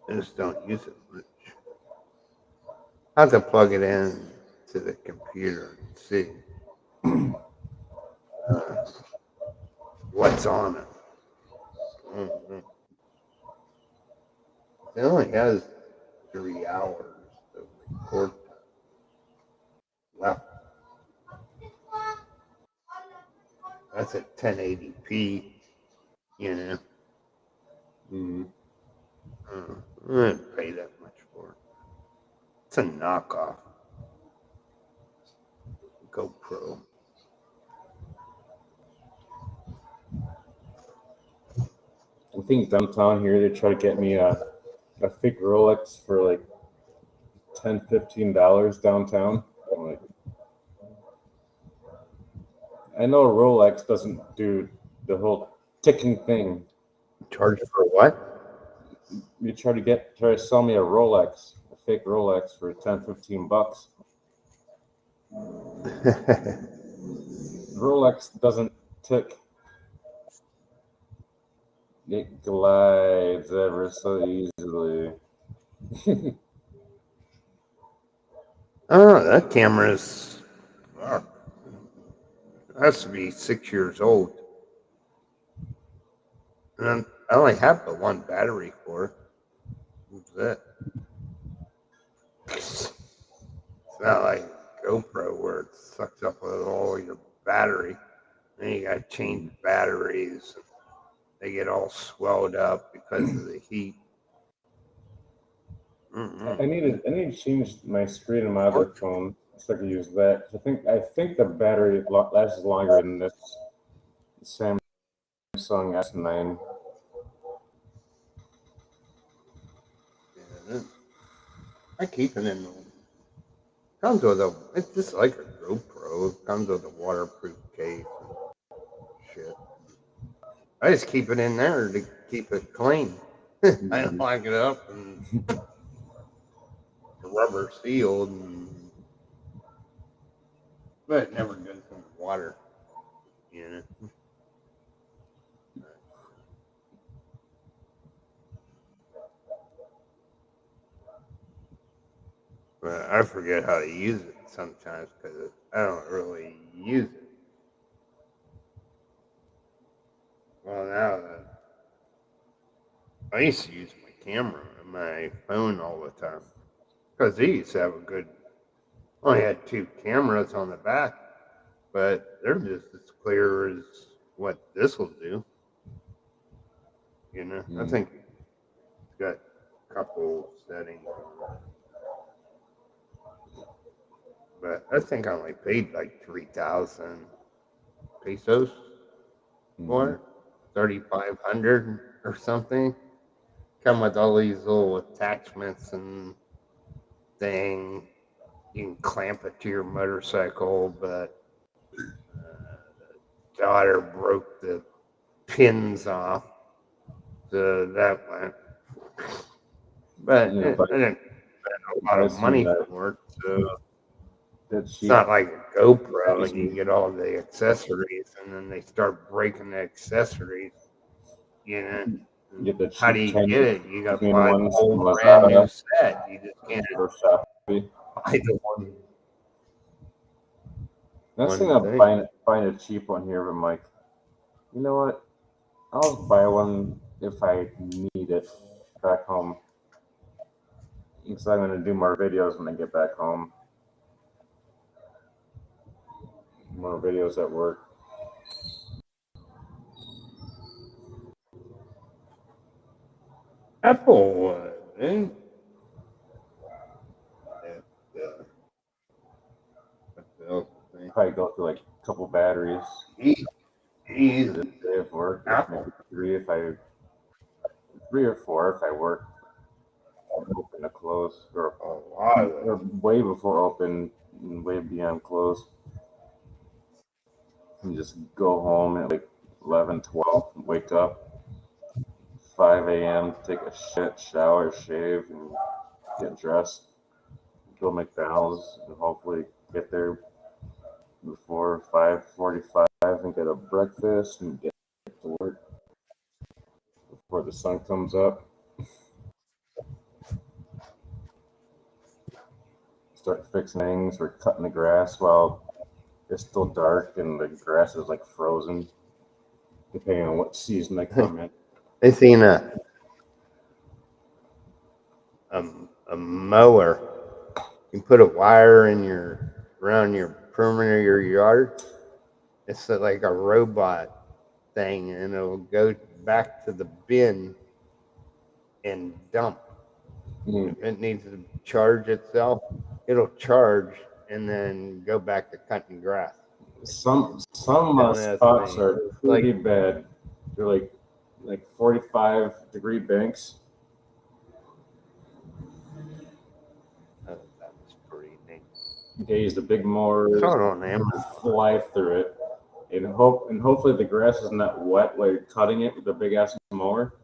I just don't use it much. I have to plug it in to the computer and see what's on it. Mhm. It only has 3 hours of record time left. That's at 1080p, you know. Mm-hmm. I didn't pay that much for it. It's a knockoff. GoPro. I think downtown here they try to get me a fake Rolex for like $10-15 downtown. I'm like, I know Rolex doesn't do the whole ticking thing. Charge for what? You try to sell me a Rolex, a fake Rolex for $10-15. Rolex doesn't tick. It glides ever so easily. Oh, that camera's has to be 6 years old. And I only have the one battery for it. That's it. It's not like GoPro where it sucks up with all your battery. Then you got to change batteries. They get all swelled up because of the heat. I need to change my screen on my other phone so I can use that. I think the battery lasts longer than this Samsung S9. Yeah, I keep it in. Comes with a. It's just like a GoPro. It comes with a waterproof case and shit. I just keep it in there to keep it clean. I lock it up and rubber sealed, but it never goes in the water. You know. But I forget how to use it sometimes because I don't really use it. Well, now that I used to use my camera and my phone all the time because they used to have a good. Only had 2 cameras on the back, but they're just as clear as what this will do. You know, I think it's got a couple settings, but I think I only paid like 3,000 pesos for it, 3,500 or something. Come with all these little attachments and thing. You can clamp it to your motorcycle, but the daughter broke the pins off, so that went. But I didn't spend a lot of money for it, so it's not like a GoPro and you can get all the accessories, and then they start breaking the accessors. You know, how do you get it? You got to buy the whole brand new set. You just can't buy the one. That's thing I'm buying a cheap one here, but I'm like, you know what? I'll buy one if I need it back home. Because I'm going to do more videos when I get back home. More videos at work. Apple, Probably go through like a couple batteries. Easy. Day of work. Apple. Maybe 3 or 4 if I work. Open to close, or way before open, and way beyond close. And just go home at like 11, 12, wake up 5 a.m., take a shit, shower, shave, and get dressed. Go to McDonald's and hopefully get there before 5:45 and get a breakfast and get to work before the sun comes up. Start fixing things or cutting the grass while it's still dark and the grass is like frozen, depending on what season I come in. I seen a mower. You put a wire in around your perimeter of your yard. It's like a robot thing, and it'll go back to the bin and dump. If it needs to charge itself, it'll charge and then go back to cutting grass. Some spots are pretty bad. They're like 45-degree banks. That was pretty neat. They use the big mower to fly through it, and hopefully the grass is not wet while you're cutting it with the big ass mower.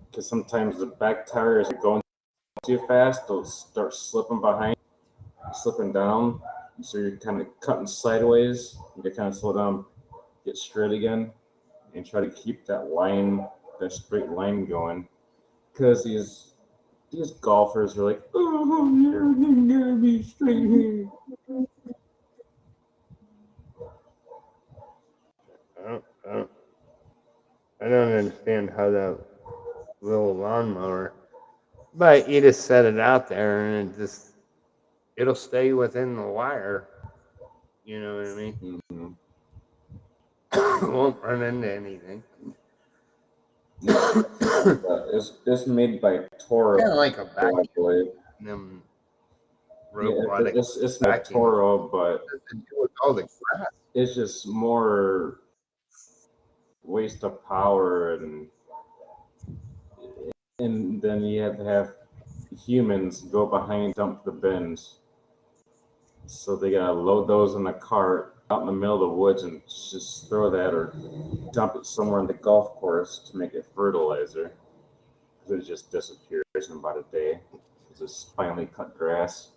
Because sometimes the back tires are going too fast; they'll start slipping down. So you're kind of cutting sideways. You kind of slow down, get straight again, and try to keep that straight line going. Because these golfers are like, oh, everything gotta be straight here. I don't understand how that little lawnmower, but you just set it out there and it'll stay within the wire. You know what I mean? Mhm. It won't run into anything. It's made by Toro, Kind of like a I vacuum. believe. Them Yeah, robotic it's by vacuum. Toro, but What does it do with all the grass? it's just more waste of power, and then you have to have humans go behind and dump the bins. So they gotta load those in a cart out in the middle of the woods and just throw that or dump it somewhere in the golf course to make it fertilizer. Because it just disappears in about a day. Because it's finally cut grass.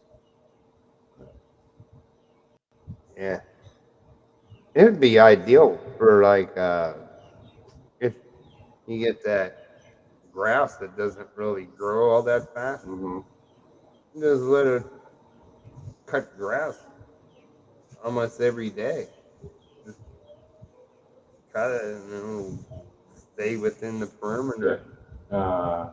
Yeah. It would be ideal for like if you get that grass that doesn't really grow all that fast, Mm-hmm. just let it cut grass almost every day. Just cut it and it'll stay within the perimeter. I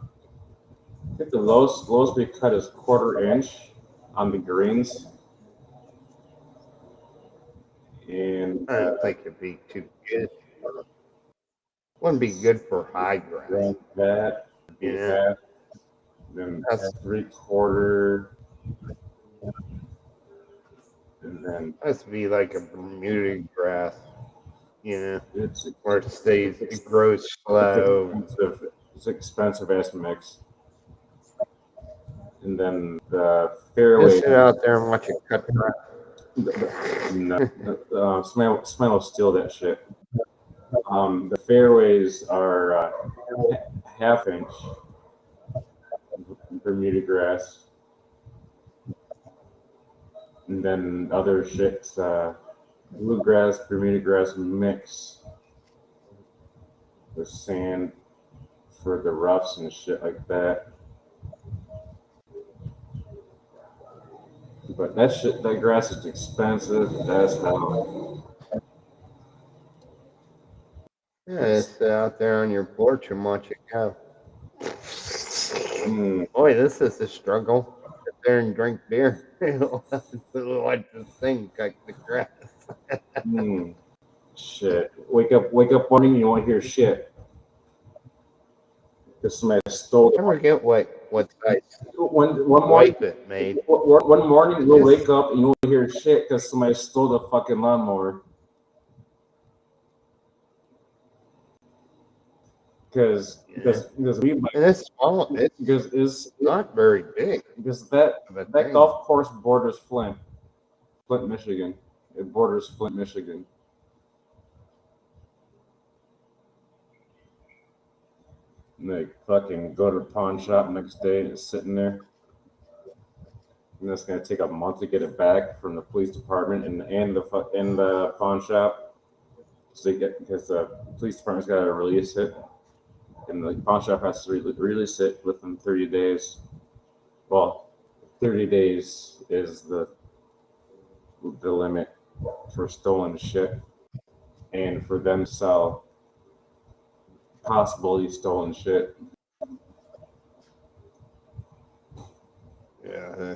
think the lowest we cut is 1/4 inch on the greens. And I don't think it'd be too good. Wouldn't be good for high grass. then that would be Yeah. half. Then That's 3/4. And then has to be like a Bermuda grass, it's where it grows slow. It's expensive as mix. And then the fairway. Just sit out there and watch it cut grass. No, Smell will steal that shit. The fairways are 1/2 inch Bermuda grass, and then other shit's bluegrass, Bermuda grass mix with sand for the roughs and shit like that. But that grass is expensive as hell. Yeah, just sit out there on your porch and watch it go. Boy, this is a struggle. Sit there and drink beer. Watch this thing cut the grass. Shit. Wake up morning, you won't hear shit. Because somebody stole I forget what size one morning. wipe it made. One morning you'll wake up and you won't hear shit because somebody stole the fucking lawnmower. Because we And it's small. It's not very big. Because that golf course borders Flint, Michigan. It borders Flint, Michigan. And they fucking go to the pawn shop next day and it's sitting there. And it's gonna take a month to get it back from the police department and the pawn shop. So because the police department's gotta release it. And the pawn shop has to release it within 30 days. Well, 30 days is the limit for stolen shit and for them to sell possibly stolen shit. Yeah,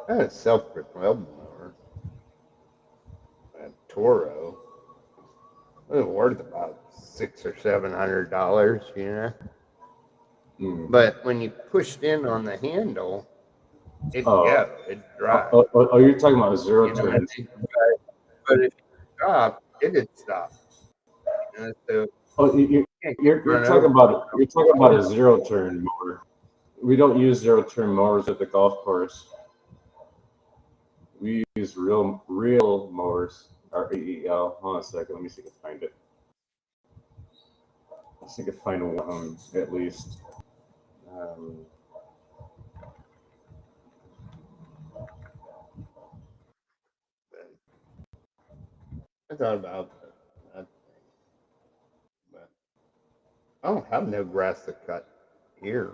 that's self-propelled mower. That Toro. It's worth about $600 or $700, But when you pushed in on the handle, it'd go, it'd drive. Oh, you're talking about a zero turn. But if you stop, it'd stop. So You're talking about a zero turn mower. We don't use zero turn mowers at the golf course. We use real mowers. REEL. Hold on a second. Let me see if I can find it. Let's see if I can find one at least. I thought about that thing, but I don't have no grass to cut here.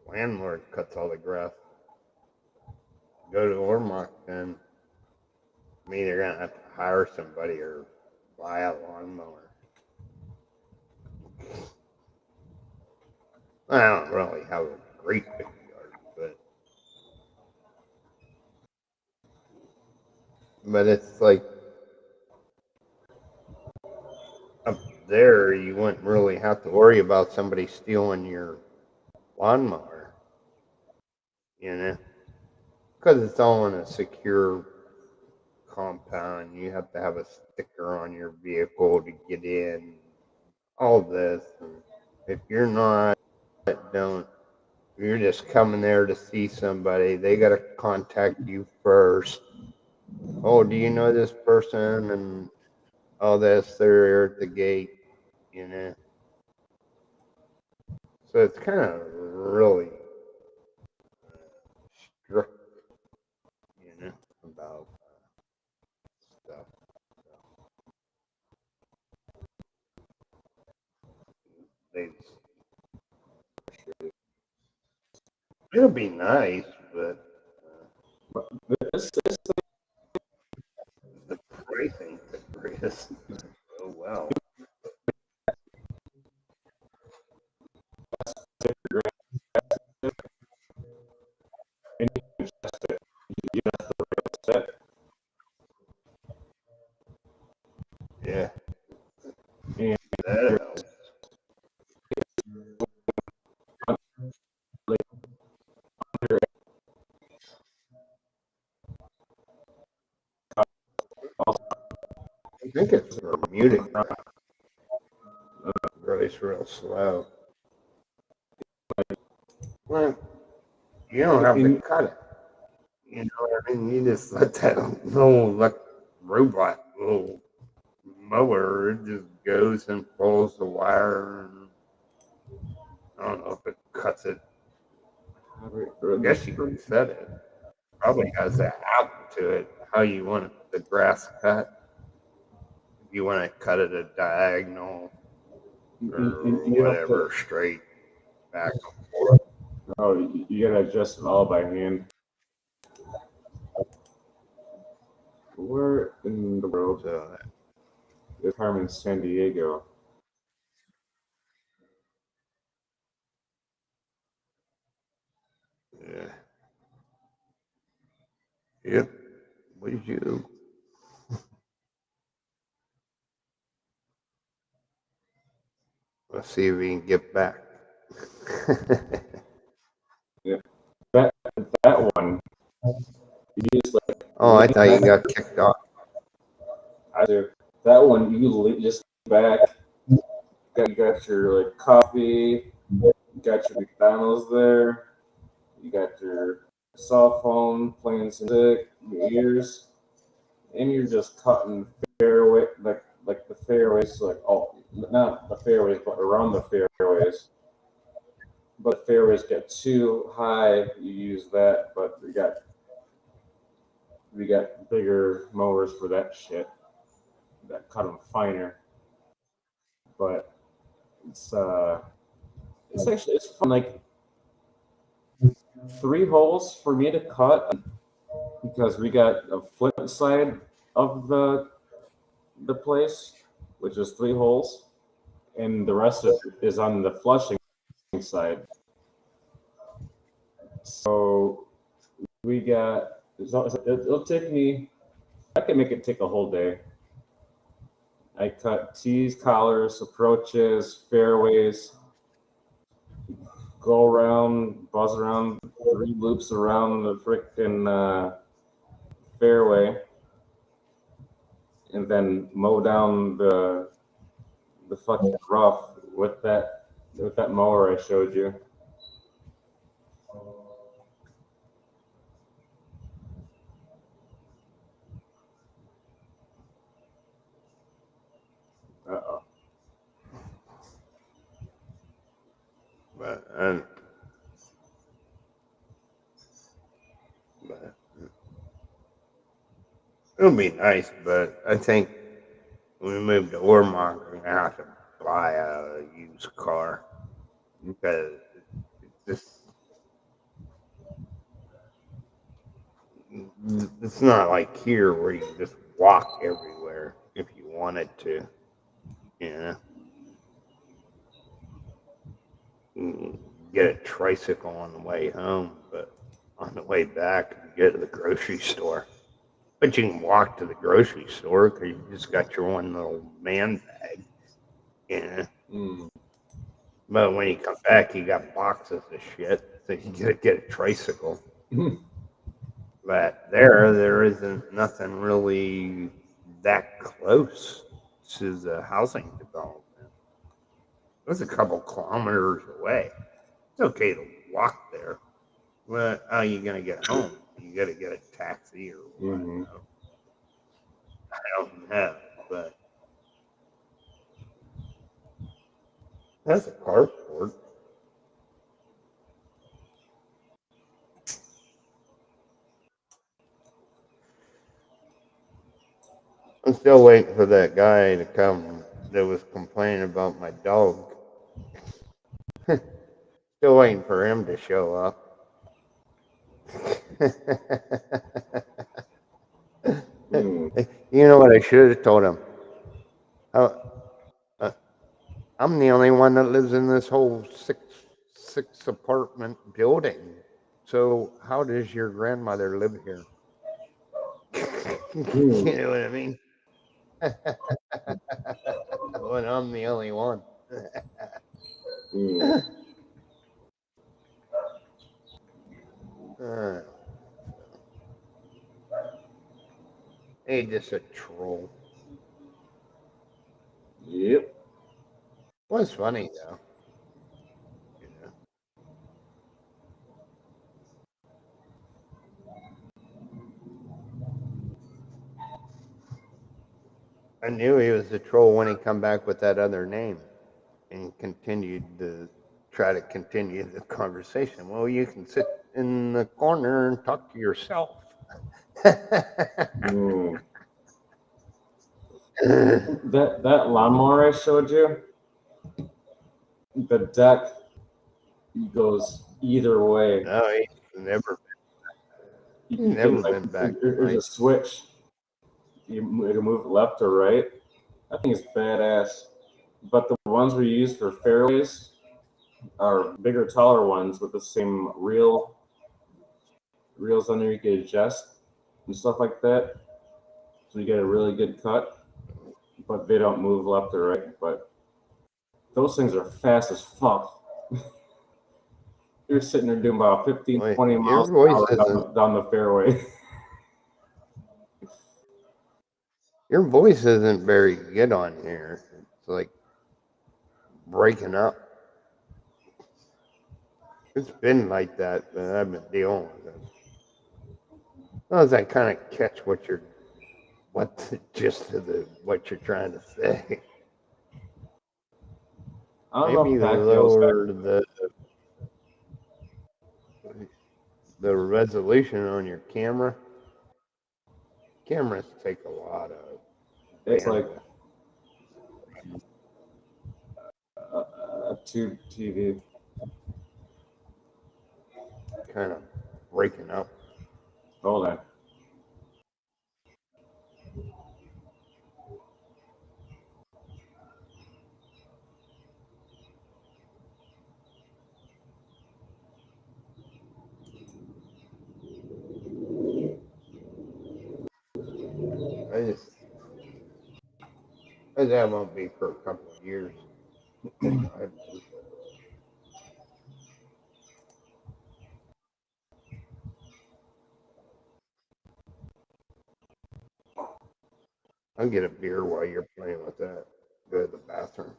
Landlord cuts all the grass. Go to Ormoc, and I'm either gonna have to hire somebody or buy a lawnmower. I don't really have a great big yard, but it's like up there, you wouldn't really have to worry about somebody stealing your lawnmower, because it's all in a secure compound. You have to have a sticker on your vehicle to get in. All this, and if you're not, don't. You're just coming there to see somebody. They got to contact you first. Oh, do you know this person? And all this, they're at the gate, you know. So it's kind of really strict, about stuff. They, it'll be nice, but the pricing is oh well. Yeah, And that helps. I think it's Bermuda. Really real slow. Well, you don't have to cut it. You know what I mean? You just let that little robot little mower, it just goes and pulls the wire. And I don't know if it cuts it. I guess you can set it. Probably has an app to it, how you want the grass cut. If you want to cut it a diagonal or whatever, straight back and forth. Oh, you gotta adjust it all by hand. Where in the world is Carmen San Diego? Yeah. Yep. Would you? Let's see if we can get back. Yeah, that one. You just Oh, I thought you got kicked off. I do. That one you just back. You got your coffee. You got your McDonald's there. You got your cell phone playing some music, your ears, and you're just cutting fairway like the fairways, not the fairways, but around the fairways. But if fairways get too high, you use that. But we got bigger mowers for that shit that cut them finer. But it's fun. Like 3 holes for me to cut because we got a flip side of the place, which is 3 holes, and the rest of it is on the flushing side. So we got. It'll take me. I can make it take a whole day. I cut tees, collars, approaches, fairways, go around, buzz around, 3 loops around the freaking fairway, and then mow down the fucking rough with that mower I showed you. Uh-oh. But it'll be nice, but I think when we move to Ormont, we're going to have to buy a used car because it's not like here where you can just walk everywhere if you wanted to. Get a tricycle on the way home, but on the way back, you get to the grocery store. But you can walk to the grocery store because you just got your one little man bag. But when you come back, you got boxes of shit, so you gotta get a tricycle. But there isn't nothing really that close to the housing development. It was a couple kilometers away. It's okay to walk there. But how are you gonna get home? You gotta get a taxi or what? I don't know, but that's a carport. I'm still waiting for that guy to come that was complaining about my dog. Still waiting for him to show up. You know what I should have told him? I'm the only one that lives in this whole six apartment building. So how does your grandmother live here? You know what I mean? When I'm the only one. He's just a troll. Yep. What's funny though? I knew he was a troll when he come back with that other name and continued to try to continue the conversation. Well, you can sit in the corner and talk to yourself. That lawnmower I showed you, the deck goes either way. No, he's never been back. There's a switch. You can move left or right. I think it's badass. But the ones we use for fairways are bigger, taller ones with the same reels under you can adjust and stuff like that. So you get a really good cut, but they don't move left or right. But those things are fast as fuck. You're sitting there doing about 15, 20 miles an hour down the fairway. Your voice isn't very good on here. It's like breaking up. It's been like that, but I've been dealing with it. As I kind of catch what the gist of what you're trying to say. Maybe lower the resolution on your camera. Cameras take a lot of. It's like a tube TV. Kind of breaking up. Hold on. That won't be for a couple of years. I'll get a beer while you're playing with that. Go to the bathroom.